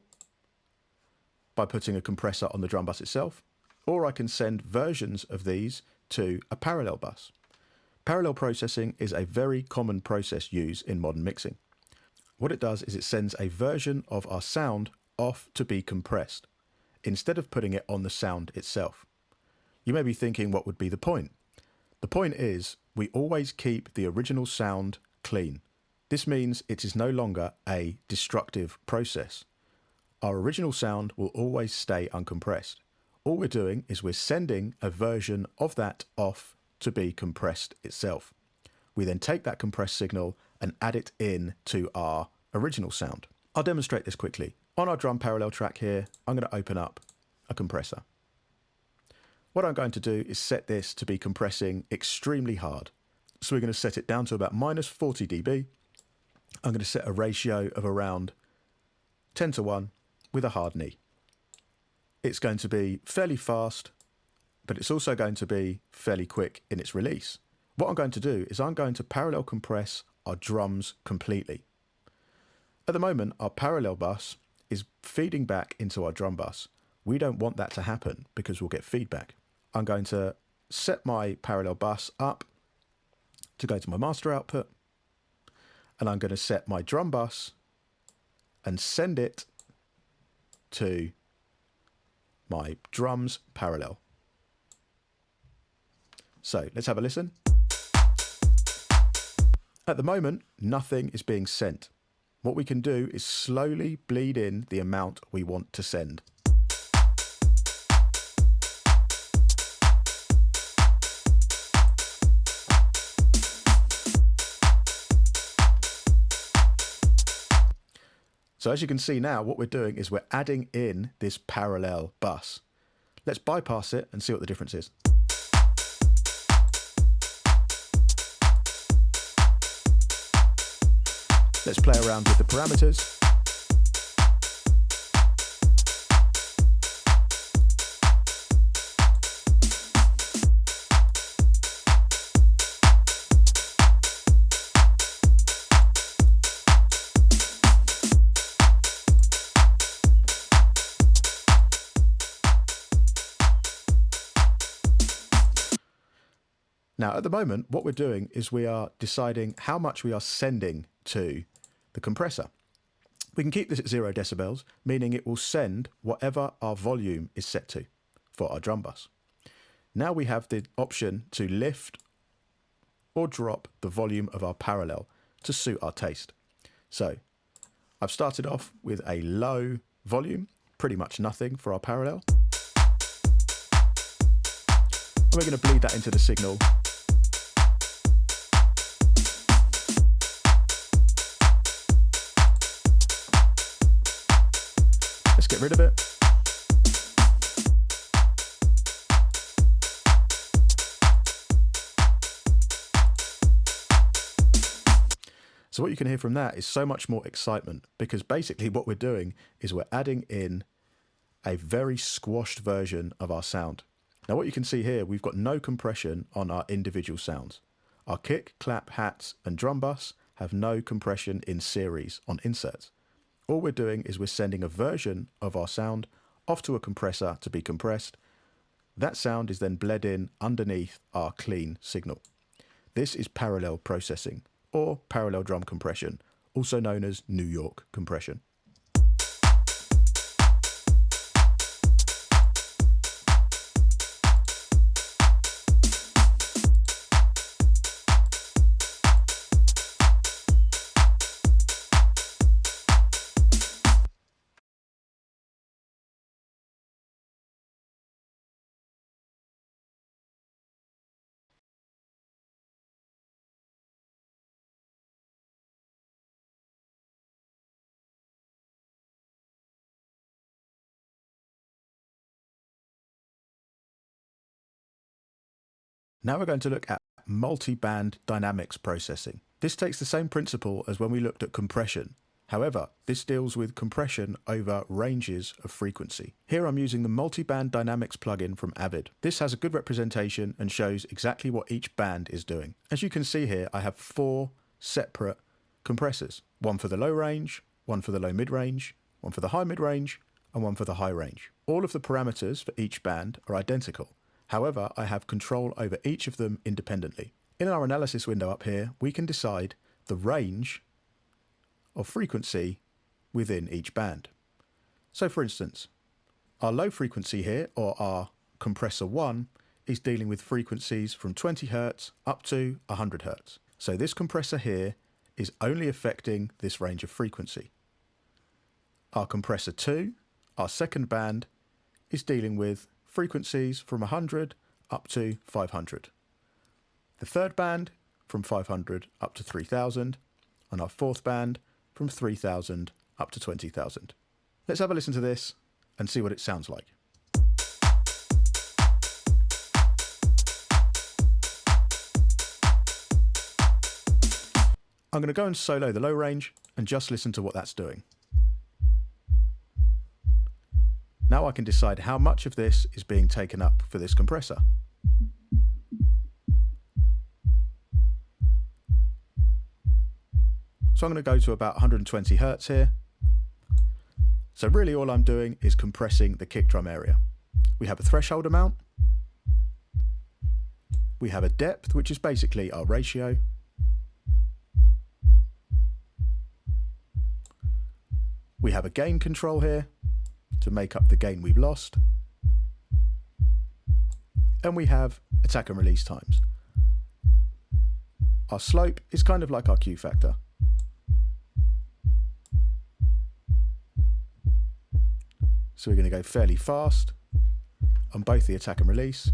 by putting a compressor on the drum bus itself, or I can send versions of these to a parallel bus. Parallel processing is a very common process used in modern mixing. What it does is it sends a version of our sound off to be compressed, instead of putting it on the sound itself. You may be thinking, what would be the point? The point is, we always keep the original sound clean. This means it is no longer a destructive process. Our original sound will always stay uncompressed. All we're doing is we're sending a version of that off to be compressed itself. We then take that compressed signal and add it in to our original sound. I'll demonstrate this quickly. On our drum parallel track here, I'm going to open up a compressor. What I'm going to do is set this to be compressing extremely hard. So we're going to set it down to about minus 40 dB. I'm going to set a ratio of around 10:1 with a hard knee. It's going to be fairly fast, but it's also going to be fairly quick in its release. What I'm going to do is I'm going to parallel compress our drums completely. At the moment, our parallel bus is feeding back into our drum bus. We don't want that to happen because we'll get feedback. I'm going to set my parallel bus up to go to my master output, and I'm going to set my drum bus and send it to my drums parallel. So let's have a listen. At the moment, nothing is being sent. What we can do is slowly bleed in the amount we want to send. So as you can see now, what we're doing is we're adding in this parallel bus. Let's bypass it and see what the difference is. Let's play around with the parameters. Now, at the moment, what we're doing is we are deciding how much we are sending to the compressor. We can keep this at 0 decibels, meaning it will send whatever our volume is set to for our drum bus. Now we have the option to lift or drop the volume of our parallel to suit our taste. So I've started off with a low volume, pretty much nothing for our parallel. And we're going to bleed that into the signal. Let's get rid of it. So what you can hear from that is so much more excitement, because basically what we're doing is we're adding in a very squashed version of our sound. Now what you can see here, we've got no compression on our individual sounds. Our kick, clap, hats and drum bus have no compression in series on inserts. All we're doing is we're sending a version of our sound off to a compressor to be compressed. That sound is then bled in underneath our clean signal. This is parallel processing, or parallel drum compression, also known as New York compression. Now we're going to look at multi-band dynamics processing. This takes the same principle as when we looked at compression. However, this deals with compression over ranges of frequency. Here I'm using the multi-band dynamics plugin from Avid. This has a good representation and shows exactly what each band is doing. As you can see here, I have 4 separate compressors. One for the low range, one for the low mid-range, one for the high mid-range, and one for the high range. All of the parameters for each band are identical. However, I have control over each of them independently. In our analysis window up here, we can decide the range of frequency within each band. So for instance, our low frequency here, or our compressor 1, is dealing with frequencies from 20 Hz up to 100 Hz. So this compressor here is only affecting this range of frequency. Our compressor 2, our second band, is dealing with frequencies from 100 up to 500. The third band from 500 up to 3000, and our fourth band from 3000 up to 20,000. Let's have a listen to this and see what it sounds like. I'm going to go and solo the low range and just listen to what that's doing. Now I can decide how much of this is being taken up for this compressor. So I'm going to go to about 120 Hz here. So really all I'm doing is compressing the kick drum area. We have a threshold amount. We have a depth, which is basically our ratio. We have a gain control here to make up the gain we've lost. And we have attack and release times. Our slope is kind of like our Q factor. So we're going to go fairly fast on both the attack and release.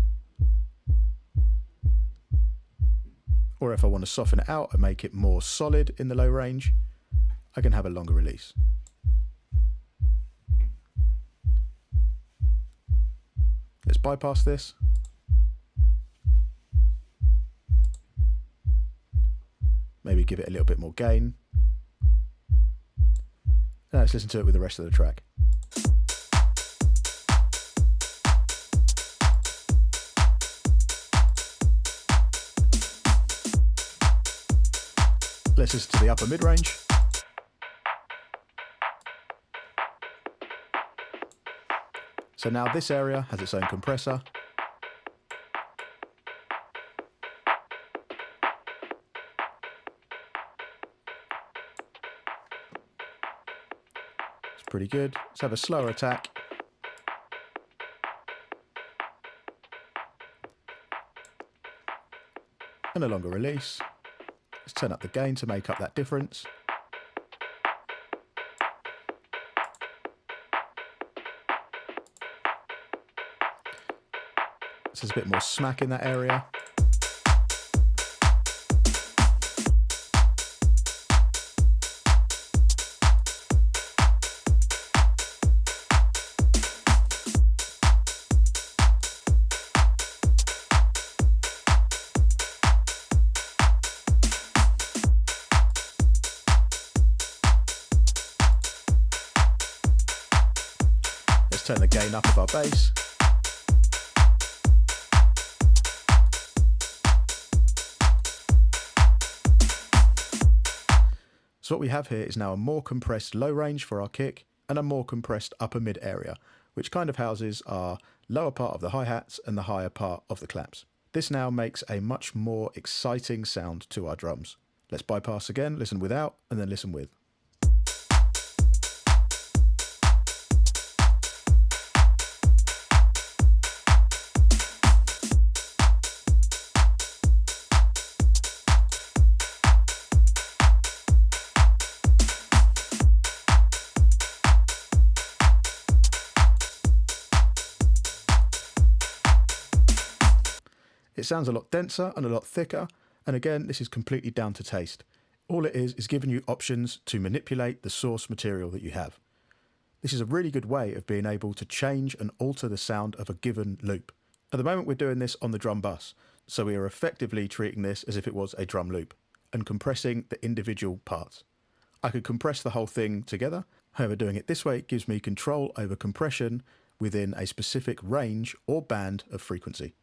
Or if I want to soften it out and make it more solid in the low range, I can have a longer release. Let's bypass this. Maybe give it a little bit more gain. Now let's listen to it with the rest of the track. Let's listen to the upper mid-range. So now this area has its own compressor. It's pretty good. Let's have a slower attack. And a longer release. Let's turn up the gain to make up that difference. So there's a bit more smack in that area. Let's turn the gain up of our bass. So what we have here is now a more compressed low range for our kick and a more compressed upper mid area, which kind of houses our lower part of the hi-hats and the higher part of the claps. This now makes a much more exciting sound to our drums. Let's bypass again, listen without, and then listen with. It sounds a lot denser and a lot thicker, and again, this is completely down to taste. All it is giving you options to manipulate the source material that you have. This is a really good way of being able to change and alter the sound of a given loop. At the moment, we're doing this on the drum bus, so we are effectively treating this as if it was a drum loop and compressing the individual parts. I could compress the whole thing together, however, doing it this way gives me control over compression within a specific range or band of frequency.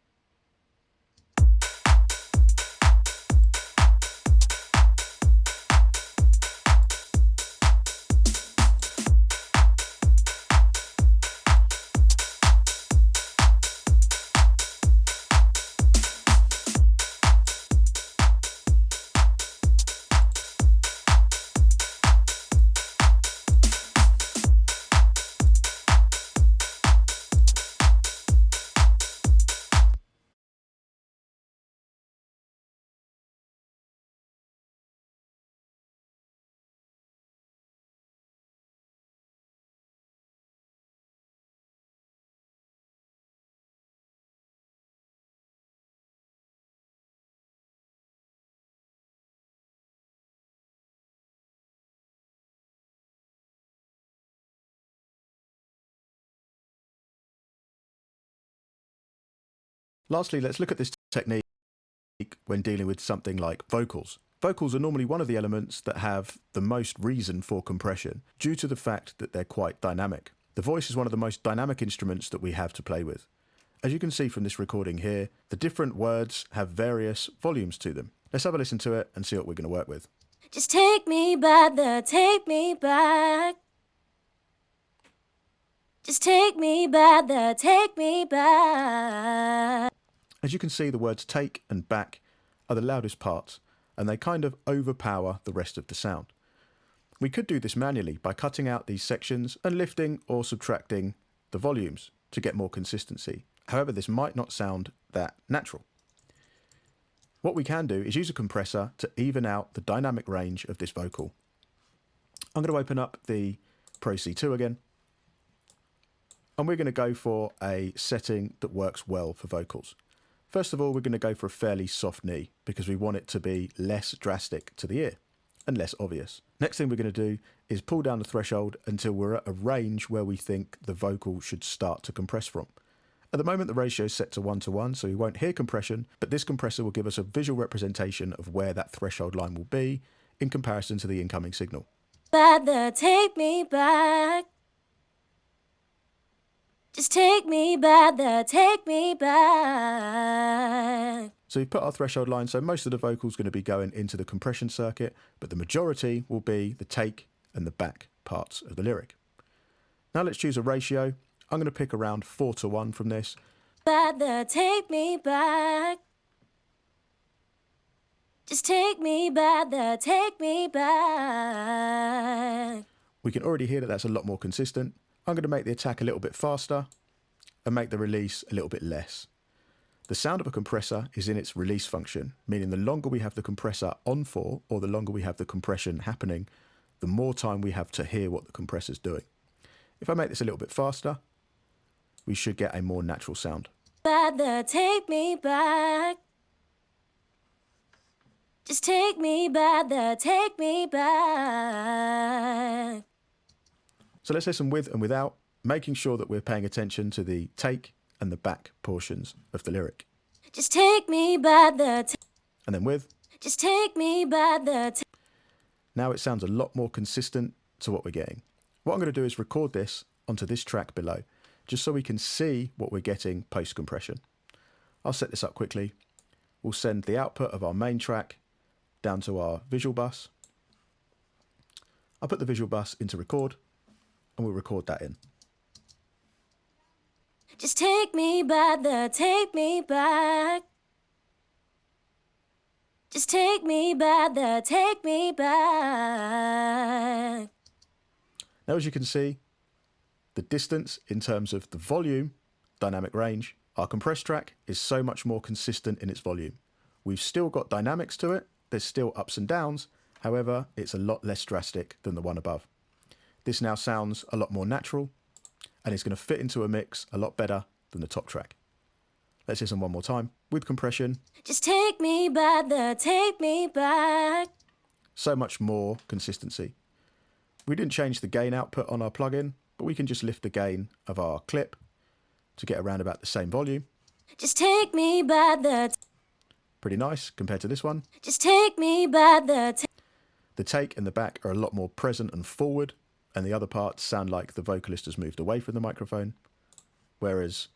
Lastly, let's look at this technique when dealing with something like vocals. Vocals are normally one of the elements that have the most reason for compression due to the fact that they're quite dynamic. The voice is one of the most dynamic instruments that we have to play with. As you can see from this recording here, the different words have various volumes to them. Let's have a listen to it and see what we're going to work with. Just take me back there, take me back. Just take me back there, take me back. As you can see, the words take and back are the loudest parts, and they kind of overpower the rest of the sound. We could do this manually by cutting out these sections and lifting or subtracting the volumes to get more consistency. However, this might not sound that natural. What we can do is use a compressor to even out the dynamic range of this vocal. I'm going to open up the Pro C2 again, and we're going to go for a setting that works well for vocals. First of all, we're going to go for a fairly soft knee because we want it to be less drastic to the ear and less obvious. Next thing we're going to do is pull down the threshold until we're at a range where we think the vocal should start to compress from. At the moment, the ratio is set to 1:1, so we won't hear compression, but this compressor will give us a visual representation of where that threshold line will be in comparison to the incoming signal. Take me back. Just take me back there, take me back. So we've put our threshold line, so most of the vocals going to be going into the compression circuit, but the majority will be the take and the back parts of the lyric. Now let's choose a ratio. I'm going to pick around 4:1 from this. Take me back. Just take me back there, take me back. We can already hear that that's a lot more consistent. I'm going to make the attack a little bit faster and make the release a little bit less. The sound of a compressor is in its release function, meaning the longer we have the compressor on for, or the longer we have the compression happening, the more time we have to hear what the compressor's doing. If I make this a little bit faster, we should get a more natural sound. Take me back. Just take me back there, take me back. So let's listen with and without, making sure that we're paying attention to the take and the back portions of the lyric. Just take me back there. And then with. Just take me back there. Now it sounds a lot more consistent to what we're getting. What I'm going to do is record this onto this track below, just so we can see what we're getting post-compression. I'll set this up quickly. We'll send the output of our main track down to our visual bus. I'll put the visual bus into record, and we'll record that in. Just take me back there, take me back. Just take me back there, take me back. Now, as you can see, the distance in terms of the volume, dynamic range, our compressed track is so much more consistent in its volume. We've still got dynamics to it, there's still ups and downs, however, it's a lot less drastic than the one above. This now sounds a lot more natural, and it's going to fit into a mix a lot better than the top track. Let's listen one more time with compression. Just take me back there, take me back. So much more consistency. We didn't change the gain output on our plugin, but we can just lift the gain of our clip to get around about the same volume. Just take me back there. Pretty nice compared to this one. Just take me back there. The take and the back are a lot more present and forward, and the other parts sound like the vocalist has moved away from the microphone. Whereas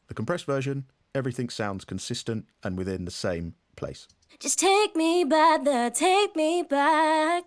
the compressed version, everything sounds consistent and within the same place. Just take me back there, take me back.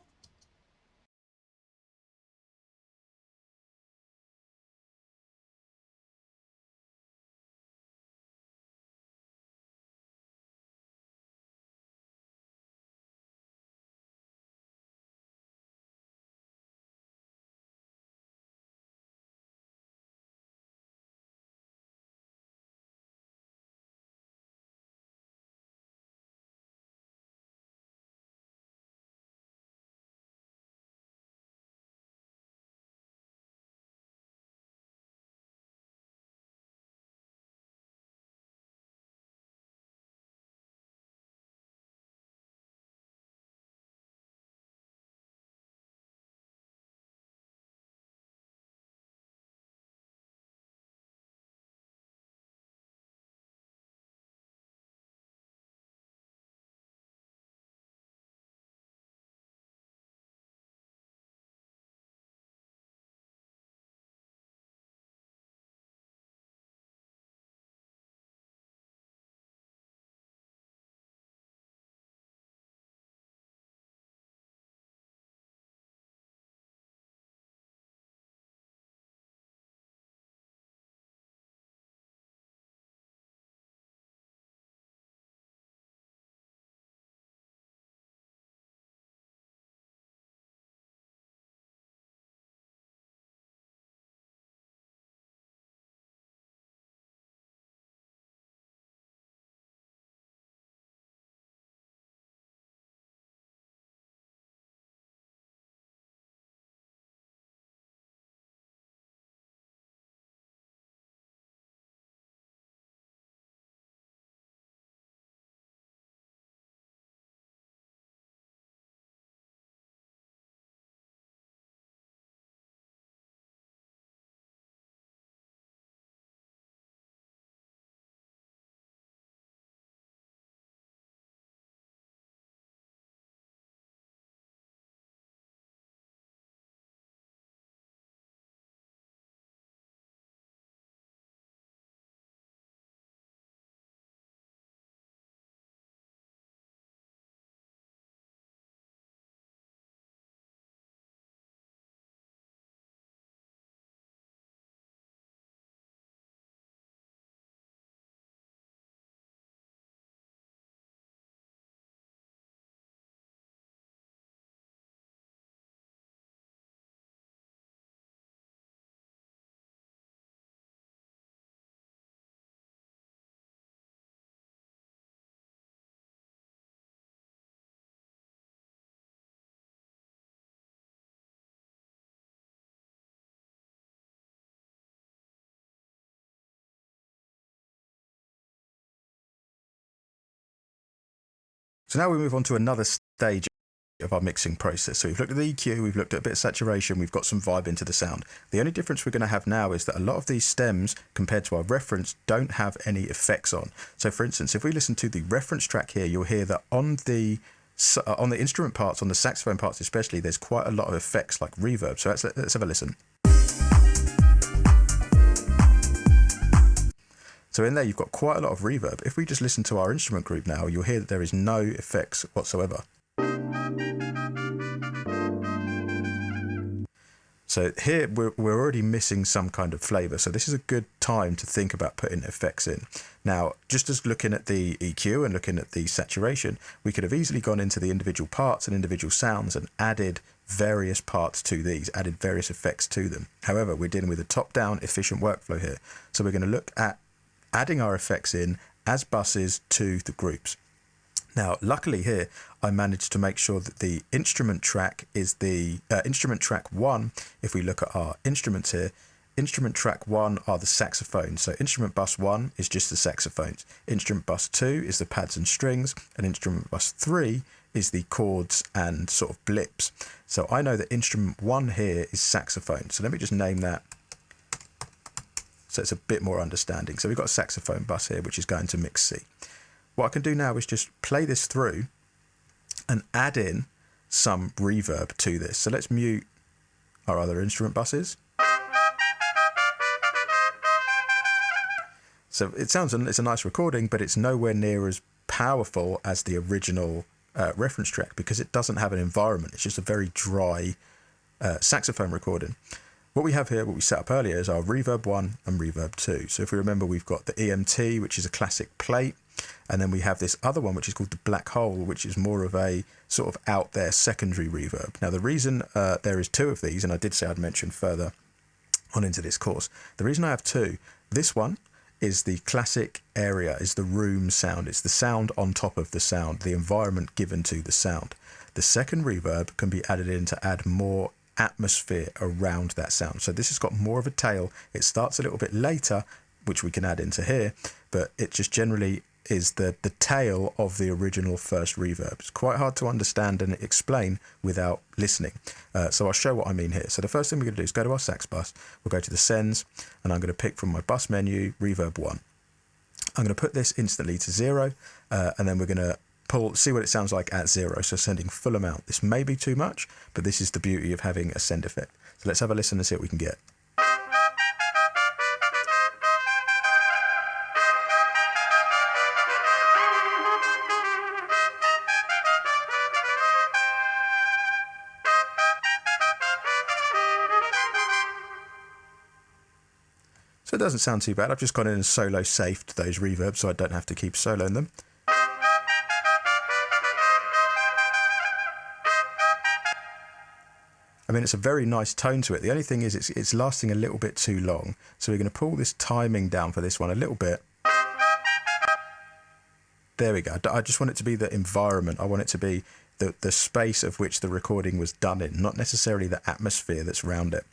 So now we move on to another stage of our mixing process. So we've looked at the EQ, we've looked at a bit of saturation, we've got some vibe into the sound. The only difference we're going to have now is that a lot of these stems, compared to our reference, don't have any effects on. So for instance, if we listen to the reference track here, you'll hear that on the instrument parts, on the saxophone parts especially, there's quite a lot of effects like reverb. So let's have a listen. So in there, you've got quite a lot of reverb. If we just listen to our instrument group now, you'll hear that there is no effects whatsoever. So here, we're already missing some kind of flavour. So this is a good time to think about putting effects in. Now, just as looking at the EQ and looking at the saturation, we could have easily gone into the individual parts and individual sounds and added various parts to these, added various effects to them. However, we're dealing with a top-down efficient workflow here. So we're going to look at adding our effects in as buses to the groups. Now, luckily here, I managed to make sure that the instrument track is the instrument track 1. If we look at our instruments here, instrument track 1 are the saxophones. So instrument bus 1 is just the saxophones. Instrument bus 2 is the pads and strings. And instrument bus 3 is the chords and sort of blips. So I know that instrument 1 here is saxophone. So let me just name that, so it's a bit more understanding. So we've got a saxophone bus here, which is going to mix C. What I can do now is just play this through and add in some reverb to this. So let's mute our other instrument buses. So it's a nice recording, but it's nowhere near as powerful as the original reference track because it doesn't have an environment. It's just a very dry saxophone recording. What we have here, what we set up earlier, is our reverb 1 and reverb 2. So if we remember, we've got the EMT, which is a classic plate, and then we have this other one, which is called the black hole, which is more of a sort of out there secondary reverb. Now, the reason there is 2 of these, and I did say I'd mention further on into this course, the reason I have 2, this one is the classic area, is the room sound. It's the sound on top of the sound, the environment given to the sound. The second reverb can be added in to add more atmosphere around that sound. So this has got more of a tail. It starts a little bit later, which we can add into here, but it just generally is the tail of the original first reverb. It's quite hard to understand and explain without listening. So I'll show what I mean here. So the first thing we're going to do is go to our sax bus. We'll go to the sends, and I'm going to pick from my bus menu, reverb 1. I'm going to put this instantly to 0, and then we're going to see what it sounds like at 0. So sending full amount. This may be too much, but this is the beauty of having a send effect. So let's have a listen and see what we can get. So it doesn't sound too bad. I've just gone in and solo safed those reverbs so I don't have to keep soloing them. I mean, it's a very nice tone to it. The only thing is it's lasting a little bit too long. So we're going to pull this timing down for this one a little bit. There we go. I just want it to be the environment. I want it to be the space of which the recording was done in, not necessarily the atmosphere that's around it.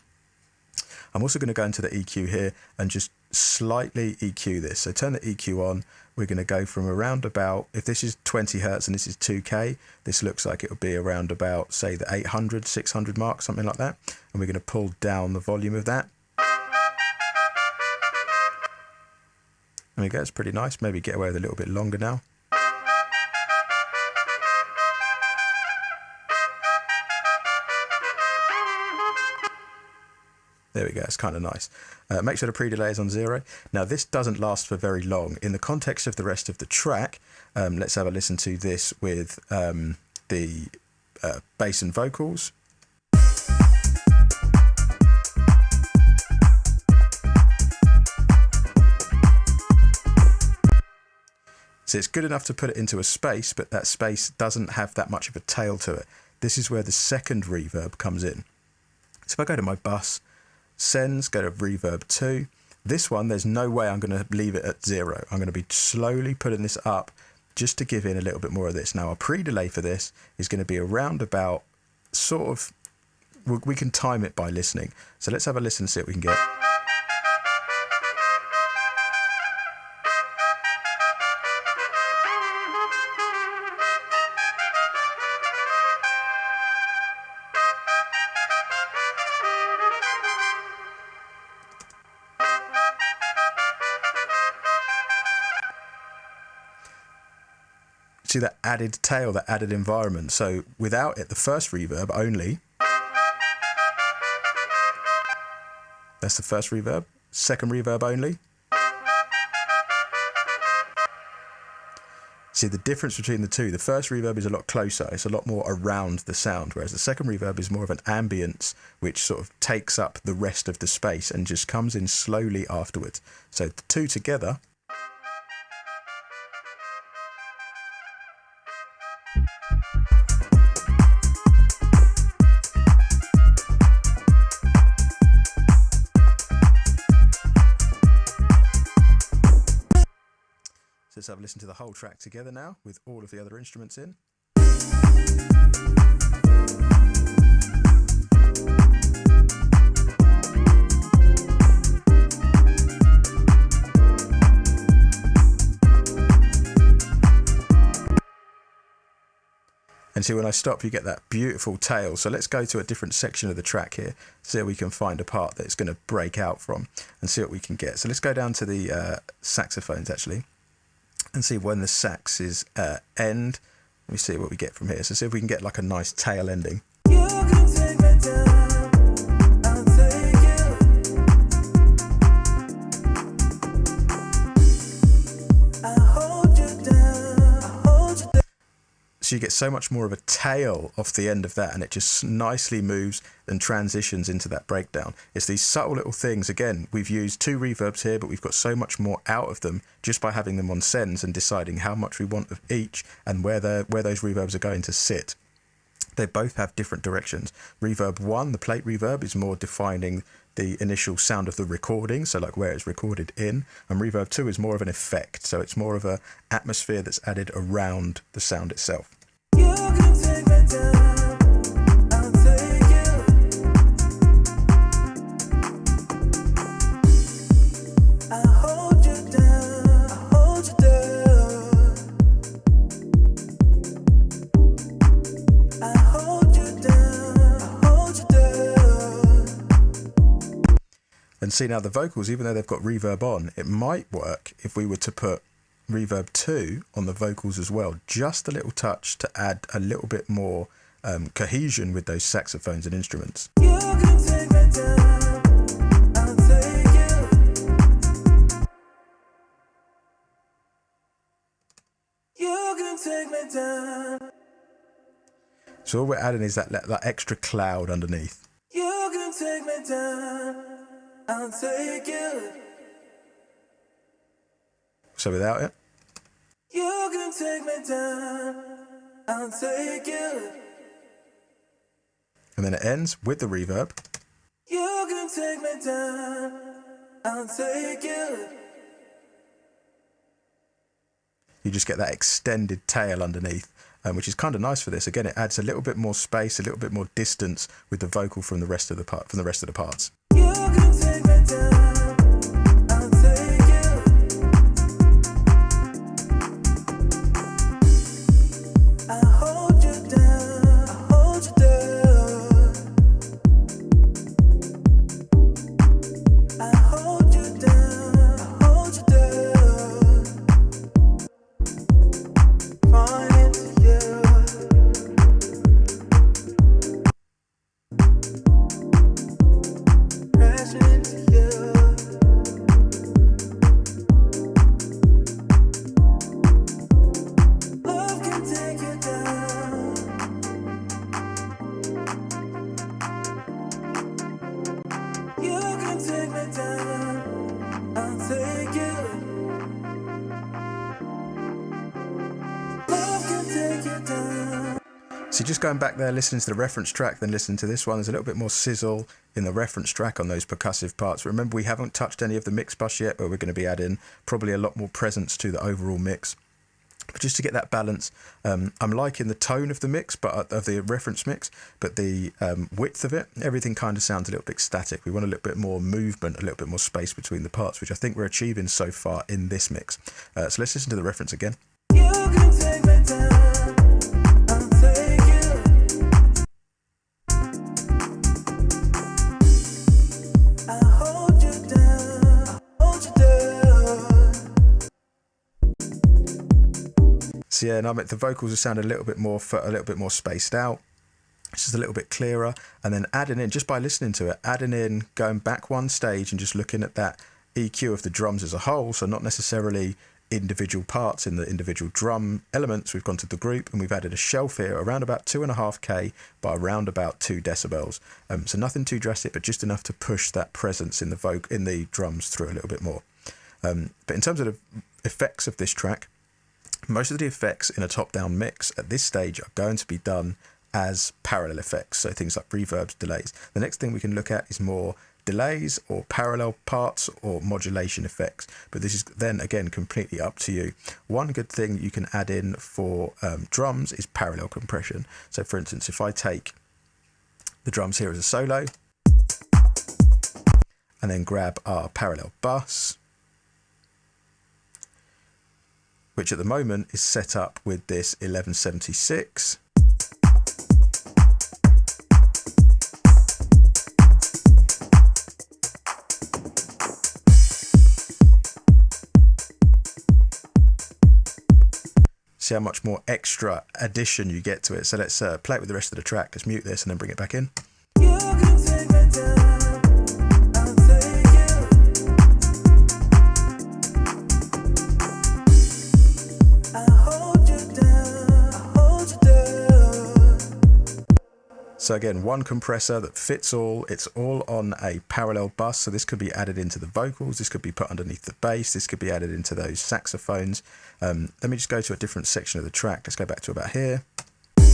I'm also going to go into the EQ here and just slightly EQ this. So turn the EQ on. We're going to go from around about, if this is 20 Hertz and this is 2K, this looks like it would be around about, say, the 800, 600 mark, something like that. And we're going to pull down the volume of that. There we go, it's pretty nice. Maybe get away with a little bit longer now. There we go, it's kind of nice. Make sure the pre-delay is on 0. Now, this doesn't last for very long. In the context of the rest of the track, let's have a listen to this with the bass and vocals. So it's good enough to put it into a space, but that space doesn't have that much of a tail to it. This is where the second reverb comes in. So if I go to my bus, sends, go to reverb 2. This one, there's no way I'm going to leave it at 0. I'm going to be slowly putting this up just to give in a little bit more of this. Now, our pre-delay for this is going to be around about sort of, we can time it by listening. So let's have a listen and see what we can get. see that added tail, that added environment. So without it, the first reverb only, that's the first reverb. Second reverb only. See the difference between the two. The first reverb is a lot closer. It's a lot more around the sound, whereas the second reverb is more of an ambience, which sort of takes up the rest of the space and just comes in slowly afterwards. So the two together. So let's have a listen to the whole track together now with all of the other instruments in. And see, when I stop, you get that beautiful tail. So let's go to a different section of the track here, see if we can find a part that it's going to break out from and see what we can get. So let's go down to the saxophones actually and see when the sax is end. Let me see what we get from here. So see if we can get like a nice tail ending. You can take me down, I'll take you. I hold you down, I hold you down. So you get so much more of a tail off the end of that, and it just nicely moves and transitions into that breakdown. It's these subtle little things. Again, we've used two reverbs here, but we've got so much more out of them just by having them on sends and deciding how much we want of each and where those reverbs are going to sit. They both have different directions. Reverb 1, the plate reverb, is more defining the initial sound of the recording, so like where it's recorded in, and reverb 2 is more of an effect, so it's more of an atmosphere that's added around the sound itself. You can take me down, I'll take you. I hold you down, I hold you down. I hold you down, I hold you down. And see now the vocals, even though they've got reverb on, it might work if we were to put reverb 2 on the vocals as well, just a little touch to add a little bit more cohesion with those saxophones and instruments. You can take me down, I'll take you. You can take me down. So all we're adding is that extra cloud underneath. You can take me down, I'll take you. So without it, You can take me down, I'll take you. and then it ends with the reverb. You can take me down, I'll take you. You just get that extended tail underneath, which is kind of nice for this. Again, it adds a little bit more space, a little bit more distance with the vocal from the rest of the parts. You can take me down, I'll take you. I hold you down, I hold you down. I hold you down, I hold you down. Falling into you. Crashing into you. Love can take you down. You can take me down, I'll take you. Love can take you down. So just going back there, listening to the reference track, then listening to this one, there's a little bit more sizzle in the reference track on those percussive parts. Remember, we haven't touched any of the mix bus yet, but we're going to be adding probably a lot more presence to the overall mix. But just to get that balance, I'm liking the tone of the mix, but of the reference mix, but the width of it, everything kind of sounds a little bit static. We want a little bit more movement, a little bit more space between the parts, which I think we're achieving so far in this mix. So let's listen to the reference again. You can take me down, I'll take you. I hold you down, I hold you down. So So yeah, and I mean, the vocals will sound a little bit more spaced out. It's just a little bit clearer. And then adding in, just by listening to it, adding in, going back one stage and just looking at that EQ of the drums as a whole. So not necessarily individual parts in the individual drum elements. We've gone to the group and we've added a shelf here around about 2.5K by around about 2 decibels. So nothing too drastic, but just enough to push that presence in the drums through a little bit more. But in terms of the effects of this track, most of the effects in a top-down mix at this stage are going to be done as parallel effects, so things like reverbs, delays. The next thing we can look at is more delays or parallel parts or modulation effects, but this is then again completely up to you. One good thing you can add in for drums is parallel compression. So for instance, if I take the drums here as a solo and then grab our parallel bus, which at the moment is set up with this 1176. See how much more extra addition you get to it. So let's play it with the rest of the track. Let's mute this and then bring it back in. You can take me down, I'll take you. I hold you down, I hold you down. So again, one compressor that fits all. It's all on a parallel bus. So this could be added into the vocals. This could be put underneath the bass. This could be added into those saxophones. Let me just go to a different section of the track. Let's go back to about here. I'll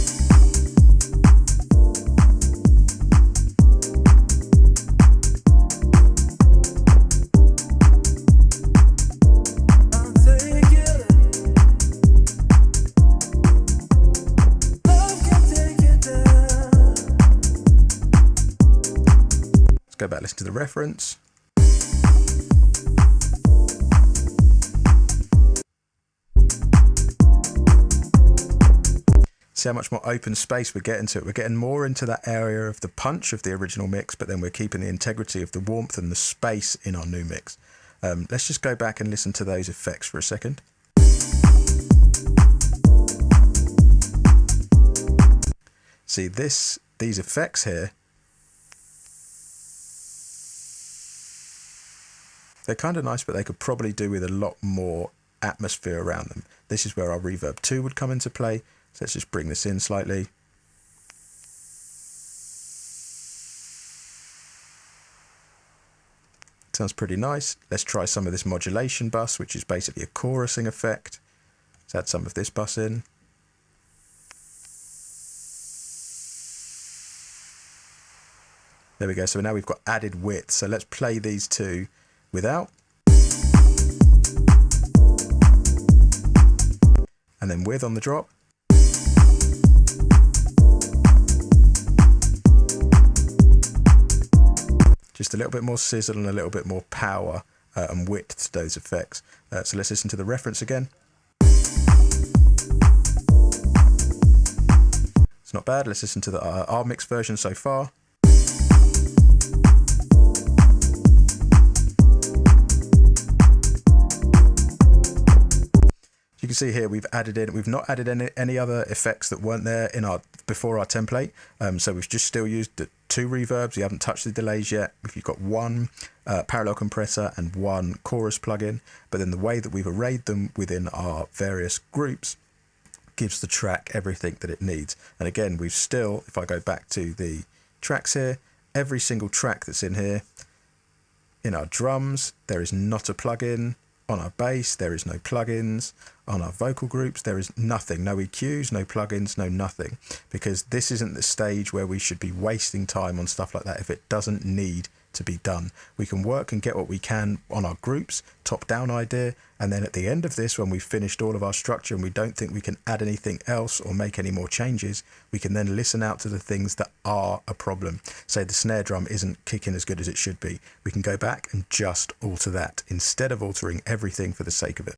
take you. Love can take you down. Let's go back, listen to the reference. See how much more open space we're getting to it. We're getting more into that area of the punch of the original mix, but then we're keeping the integrity of the warmth and the space in our new mix. Let's just go back and listen to those effects for a second. See these effects here, they're kind of nice, but they could probably do with a lot more atmosphere around them. This is where our reverb 2 would come into play. So let's just bring this in slightly. Sounds pretty nice. Let's try some of this modulation bus, which is basically a chorusing effect. Let's add some of this bus in. There we go. So now we've got added width. So let's play these two without. And then with on the drop. Just a little bit more sizzle and a little bit more power and width to those effects. So let's listen to the reference again. It's not bad. Let's listen to the our mix version so far. You can see here we've not added any other effects that weren't there in before our template. So we've just still used the 2 reverbs. We haven't touched the delays yet. You've got 1 parallel compressor and 1 chorus plugin. But then the way that we've arrayed them within our various groups gives the track everything that it needs. And again, we've still, if I go back to the tracks here, every single track that's in here, in our drums, there is not a plugin. On our bass, there is no plugins. On our vocal groups, there is nothing. No EQs, no plugins, no nothing. Because this isn't the stage where we should be wasting time on stuff like that if it doesn't need to be done. We can work and get what we can on our groups, top-down idea, and then at the end of this, when we've finished all of our structure and we don't think we can add anything else or make any more changes, we can then listen out to the things that are a problem. Say the snare drum isn't kicking as good as it should be. We can go back and just alter that instead of altering everything for the sake of it.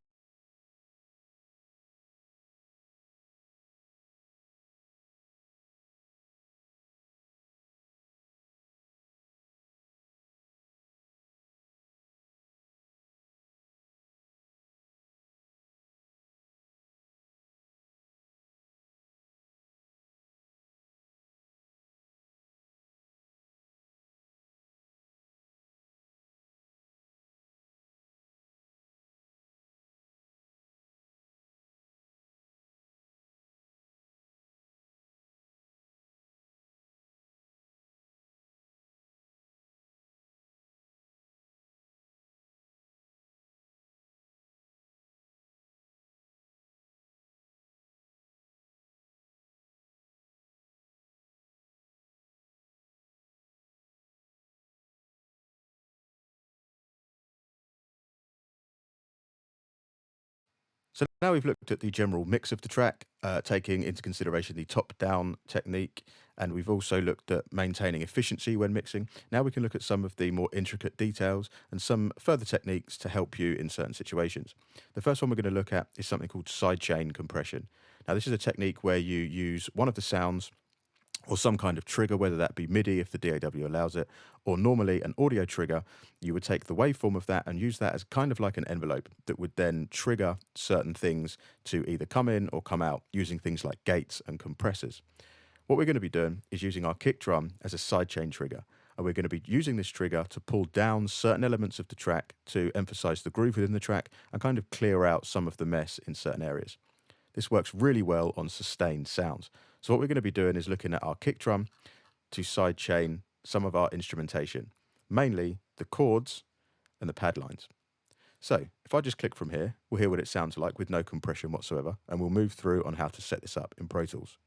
So now we've looked at the general mix of the track, taking into consideration the top-down technique, and we've also looked at maintaining efficiency when mixing. Now we can look at some of the more intricate details and some further techniques to help you in certain situations. The first one we're going to look at is something called sidechain compression. Now this is a technique where you use one of the sounds or some kind of trigger, whether that be MIDI if the DAW allows it, or normally an audio trigger. You would take the waveform of that and use that as kind of like an envelope that would then trigger certain things to either come in or come out using things like gates and compressors. What we're going to be doing is using our kick drum as a sidechain trigger, and we're going to be using this trigger to pull down certain elements of the track to emphasize the groove within the track and kind of clear out some of the mess in certain areas. This works really well on sustained sounds. So what we're going to be doing is looking at our kick drum to sidechain some of our instrumentation, mainly the chords and the pad lines. So if I just click from here, we'll hear what it sounds like with no compression whatsoever, and we'll move through on how to set this up in Pro Tools.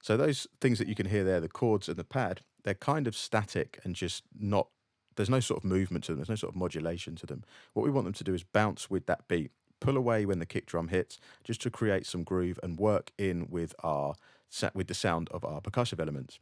So those things that you can hear there, the chords and the pad, they're kind of static and just not, there's no sort of movement to them, there's no sort of modulation to them. What we want them to do is bounce with that beat, pull away when the kick drum hits, just to create some groove and work in with the sound of our percussive elements.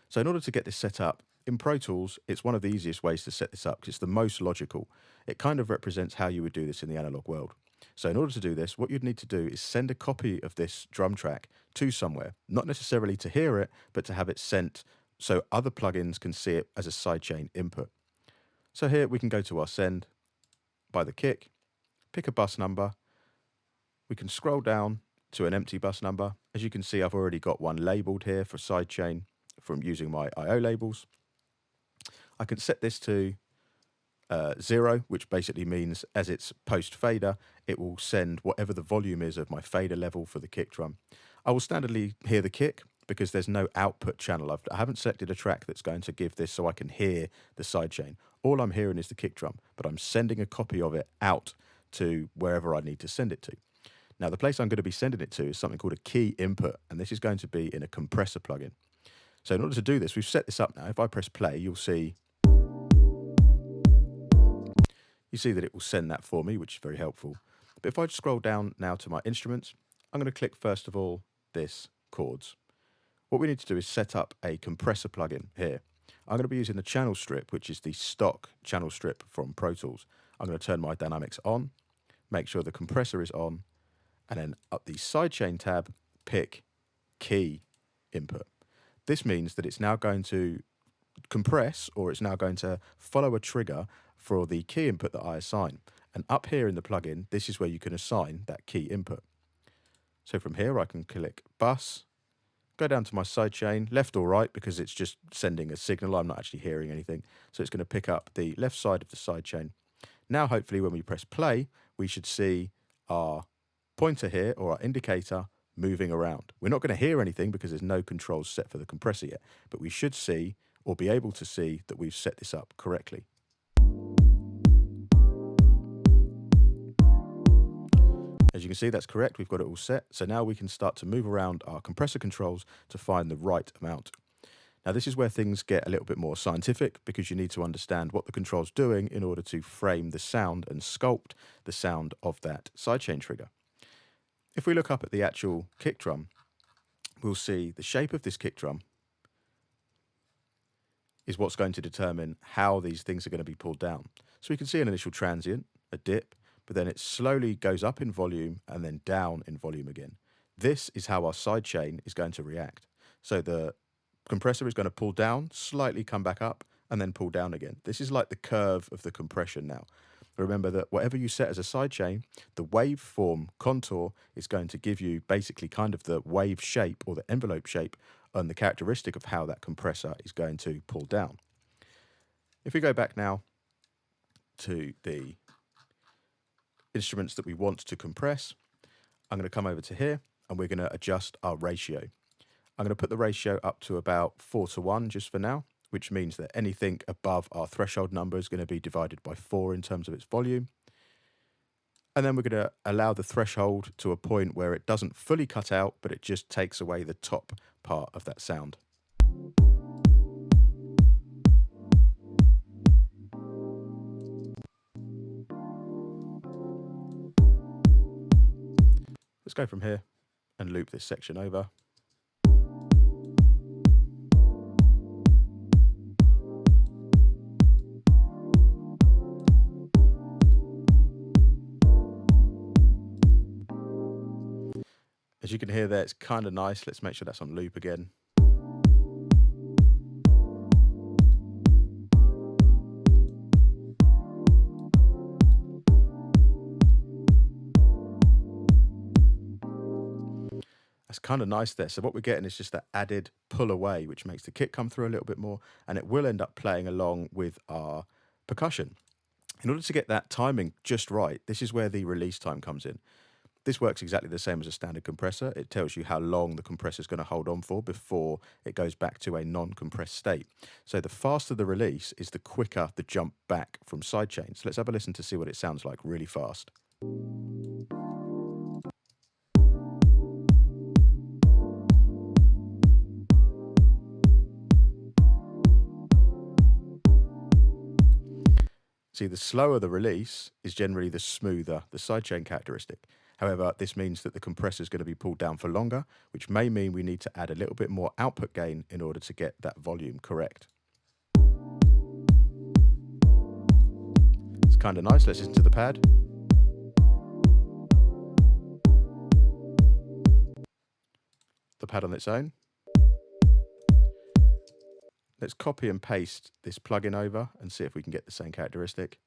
So in order to get this set up, in Pro Tools, it's one of the easiest ways to set this up because it's the most logical. It kind of represents how you would do this in the analog world. So in order to do this, what you'd need to do is send a copy of this drum track to somewhere, not necessarily to hear it, but to have it sent so other plugins can see it as a sidechain input. So here we can go to our send by the kick, pick a bus number. We can scroll down to an empty bus number. As you can see, I've already got one labeled here for sidechain from using my IO labels. I can set this to 0, which basically means as it's post fader, it will send whatever the volume is of my fader level for the kick drum. I will standardly hear the kick because there's no output channel. I haven't selected a track that's going to give this so I can hear the sidechain. All I'm hearing is the kick drum, but I'm sending a copy of it out to wherever I need to send it to. Now, the place I'm going to be sending it to is something called a key input, and this is going to be in a compressor plugin. So in order to do this, we've set this up now. If I press play, you see that it will send that for me, which is very helpful. But if I scroll down now to my instruments, I'm going to click first of all this chords. What we need to do is set up a compressor plugin here. I'm going to be using the channel strip, which is the stock channel strip from Pro Tools. I'm going to turn my dynamics on, make sure the compressor is on, and then up the sidechain tab, pick key input. This means that it's now going to compress, or it's now going to follow a trigger for the key input that I assign. And up here in the plugin, this is where you can assign that key input. So from here, I can click bus, go down to my sidechain, left or right, because it's just sending a signal. I'm not actually hearing anything. So it's going to pick up the left side of the sidechain. Now, hopefully, when we press play, we should see our pointer here, or our indicator, moving around. We're not going to hear anything because there's no controls set for the compressor yet, but we should see, or be able to see, that we've set this up correctly. As you can see, that's correct. We've got it all set. So now we can start to move around our compressor controls to find the right amount. Now, this is where things get a little bit more scientific because you need to understand what the control's doing in order to frame the sound and sculpt the sound of that sidechain trigger. If we look up at the actual kick drum, we'll see the shape of this kick drum is what's going to determine how these things are going to be pulled down. So we can see an initial transient, a dip, but then it slowly goes up in volume and then down in volume again. This is how our sidechain is going to react. So the compressor is going to pull down, slightly come back up, and then pull down again. This is like the curve of the compression now. Remember that whatever you set as a sidechain, the waveform contour is going to give you basically kind of the wave shape or the envelope shape and the characteristic of how that compressor is going to pull down. If we go back now to the instruments that we want to compress, I'm going to come over to here and we're going to adjust our ratio. I'm going to put the ratio up to about 4:1 just for now, which means that anything above our threshold number is going to be divided by 4 in terms of its volume. And then we're going to allow the threshold to a point where it doesn't fully cut out, but it just takes away the top part of that sound. Let's go from here and loop this section over. As you can hear there, it's kind of nice. Let's make sure that's on loop again. That's kind of nice there. So what we're getting is just that added pull away, which makes the kick come through a little bit more, and it will end up playing along with our percussion. In order to get that timing just right, this is where the release time comes in. This works exactly the same as a standard compressor. It tells you how long the compressor is going to hold on for before it goes back to a non-compressed state. So the faster the release is, the quicker the jump back from sidechain. So let's have a listen to see what it sounds like really fast. See, the slower the release is generally the smoother the sidechain characteristic. However, this means that the compressor is going to be pulled down for longer, which may mean we need to add a little bit more output gain in order to get that volume correct. It's kind of nice. Let's listen to the pad. The pad on its own. Let's copy and paste this plugin over and see if we can get the same characteristic.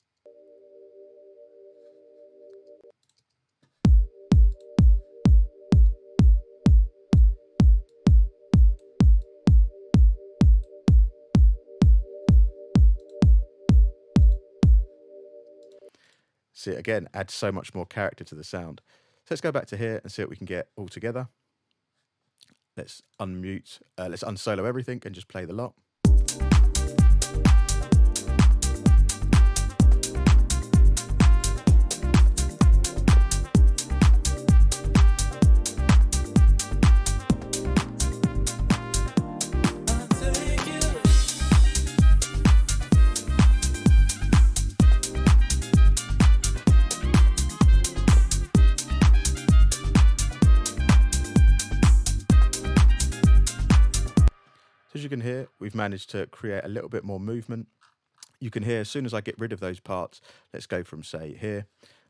See, it again adds so much more character to the sound. So let's go back to here and see what we can get all together. Let's unmute, let's unsolo everything and just play the lot. As you can hear, we've managed to create a little bit more movement. You can hear as soon as I get rid of those parts, let's go from say here,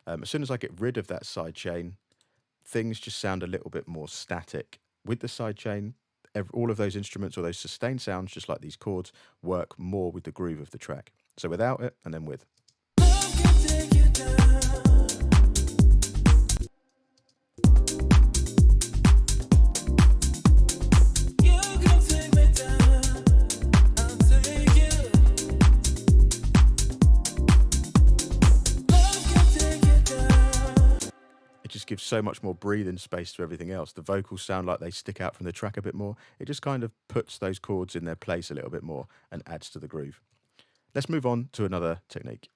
as soon as I get rid of that side chain, things just sound a little bit more static. With the side chain, all of those instruments or those sustained sounds, just like these chords, work more with the groove of the track. So without it and then with. Love can take you down. You can take me down. I'll take you. Love can take you down. It just gives so much more breathing space to everything else. The vocals sound like they stick out from the track a bit more. It just kind of puts those chords in their place a little bit more and adds to the groove. Let's move on to another technique.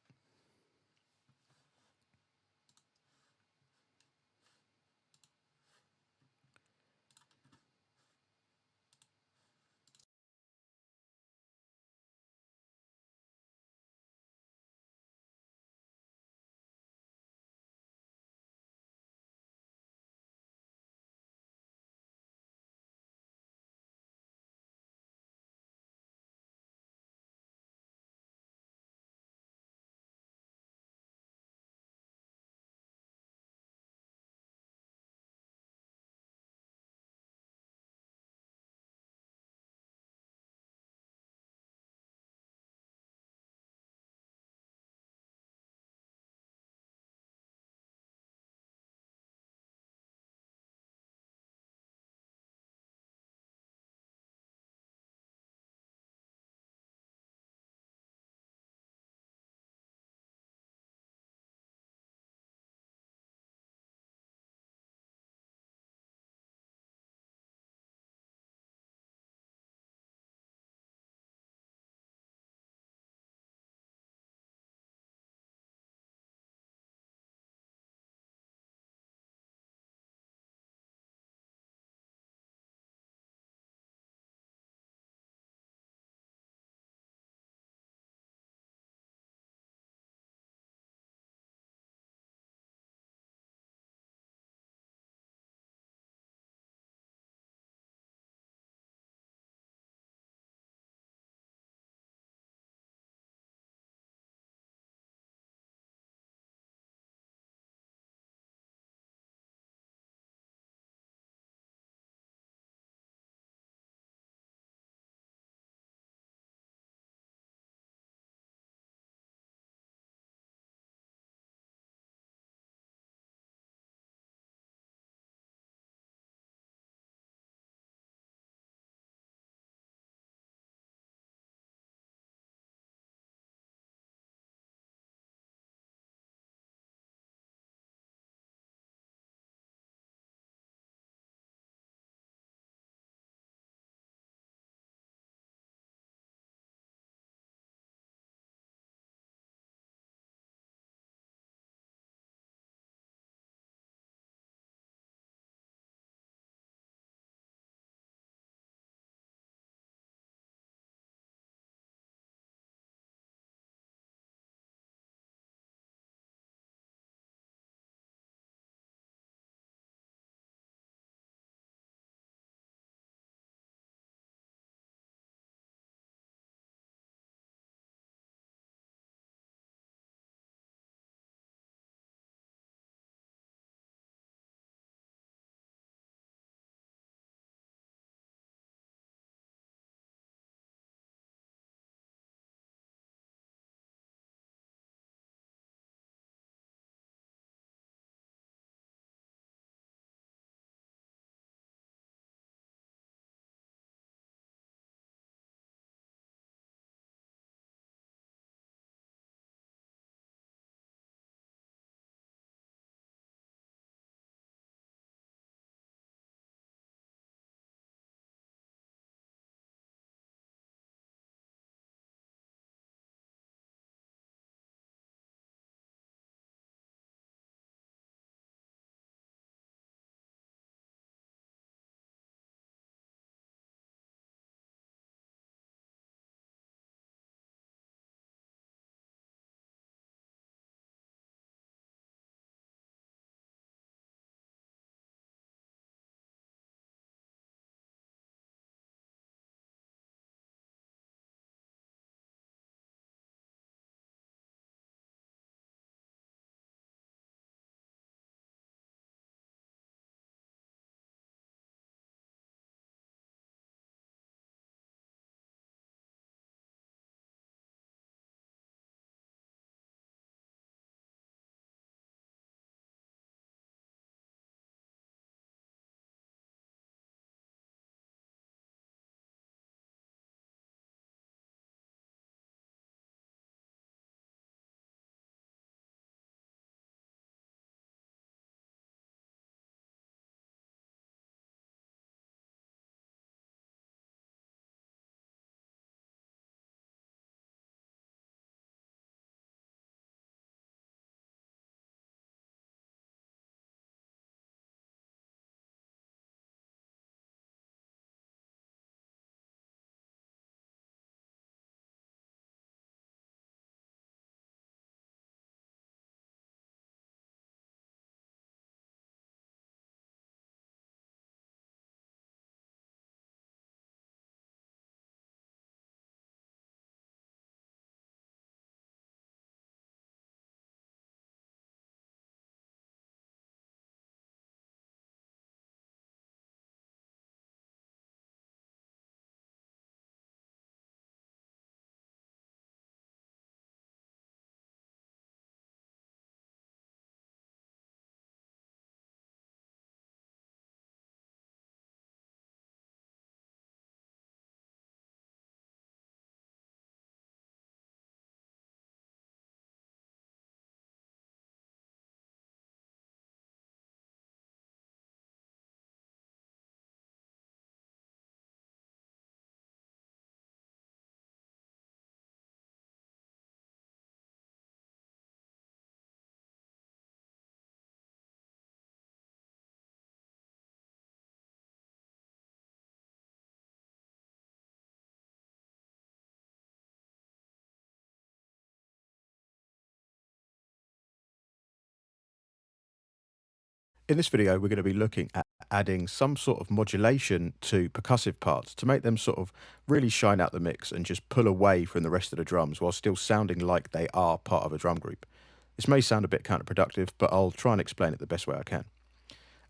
In this video, we're going to be looking at adding some sort of modulation to percussive parts to make them sort of really shine out the mix and just pull away from the rest of the drums while still sounding like they are part of a drum group. This may sound a bit counterproductive, but I'll try and explain it the best way I can.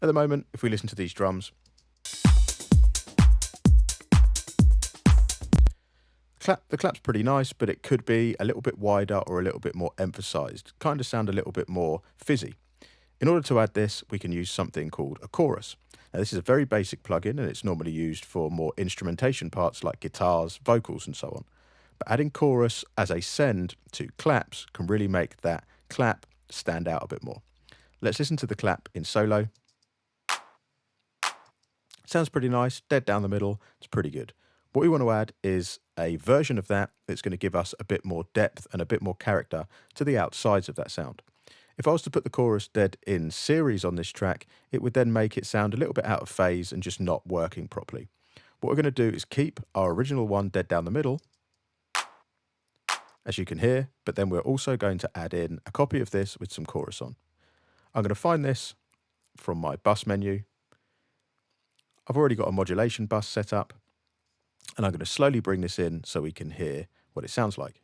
At the moment, if we listen to these drums, the clap's pretty nice, but it could be a little bit wider or a little bit more emphasized, kind of sound a little bit more fizzy. In order to add this, we can use something called a chorus. Now, this is a very basic plugin, and it's normally used for more instrumentation parts like guitars, vocals, and so on. But adding chorus as a send to claps can really make that clap stand out a bit more. Let's listen to the clap in solo. Sounds pretty nice, dead down the middle, it's pretty good. What we want to add is a version of that that's going to give us a bit more depth and a bit more character to the outsides of that sound. If I was to put the chorus dead in series on this track, it would then make it sound a little bit out of phase and just not working properly. What we're going to do is keep our original one dead down the middle, as you can hear, but then we're also going to add in a copy of this with some chorus on. I'm going to find this from my bus menu. I've already got a modulation bus set up, and I'm going to slowly bring this in so we can hear what it sounds like.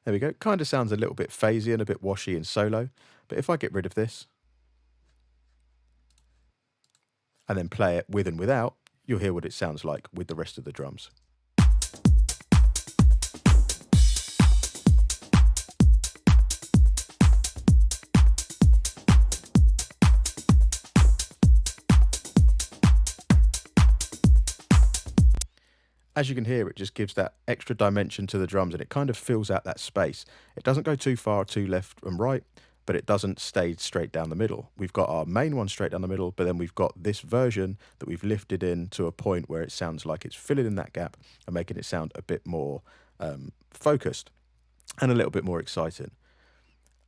There we go. Kind of sounds a little bit phasey and a bit washy in solo, but if I get rid of this and then play it with and without, you'll hear what it sounds like with the rest of the drums. As you can hear, it just gives that extra dimension to the drums and it kind of fills out that space. It doesn't go too far too left and right, but it doesn't stay straight down the middle. We've got our main one straight down the middle, but then we've got this version that we've lifted in to a point where it sounds like it's filling in that gap and making it sound a bit more focused and a little bit more exciting.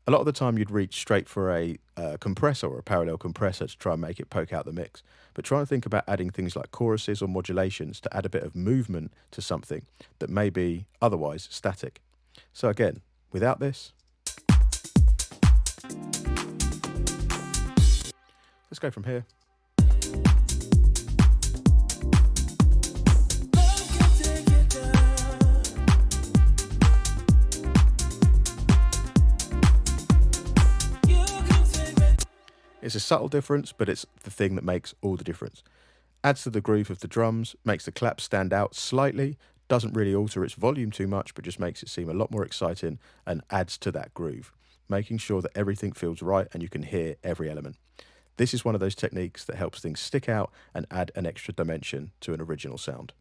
A lot of the time you'd reach straight for a compressor or a parallel compressor to try and make it poke out the mix. But try and think about adding things like choruses or modulations to add a bit of movement to something that may be otherwise static. So again, without this, let's go from here. It's a subtle difference, but it's the thing that makes all the difference. Adds to the groove of the drums, makes the clap stand out slightly, doesn't really alter its volume too much, but just makes it seem a lot more exciting and adds to that groove, making sure that everything feels right and you can hear every element. This is one of those techniques that helps things stick out and add an extra dimension to an original sound.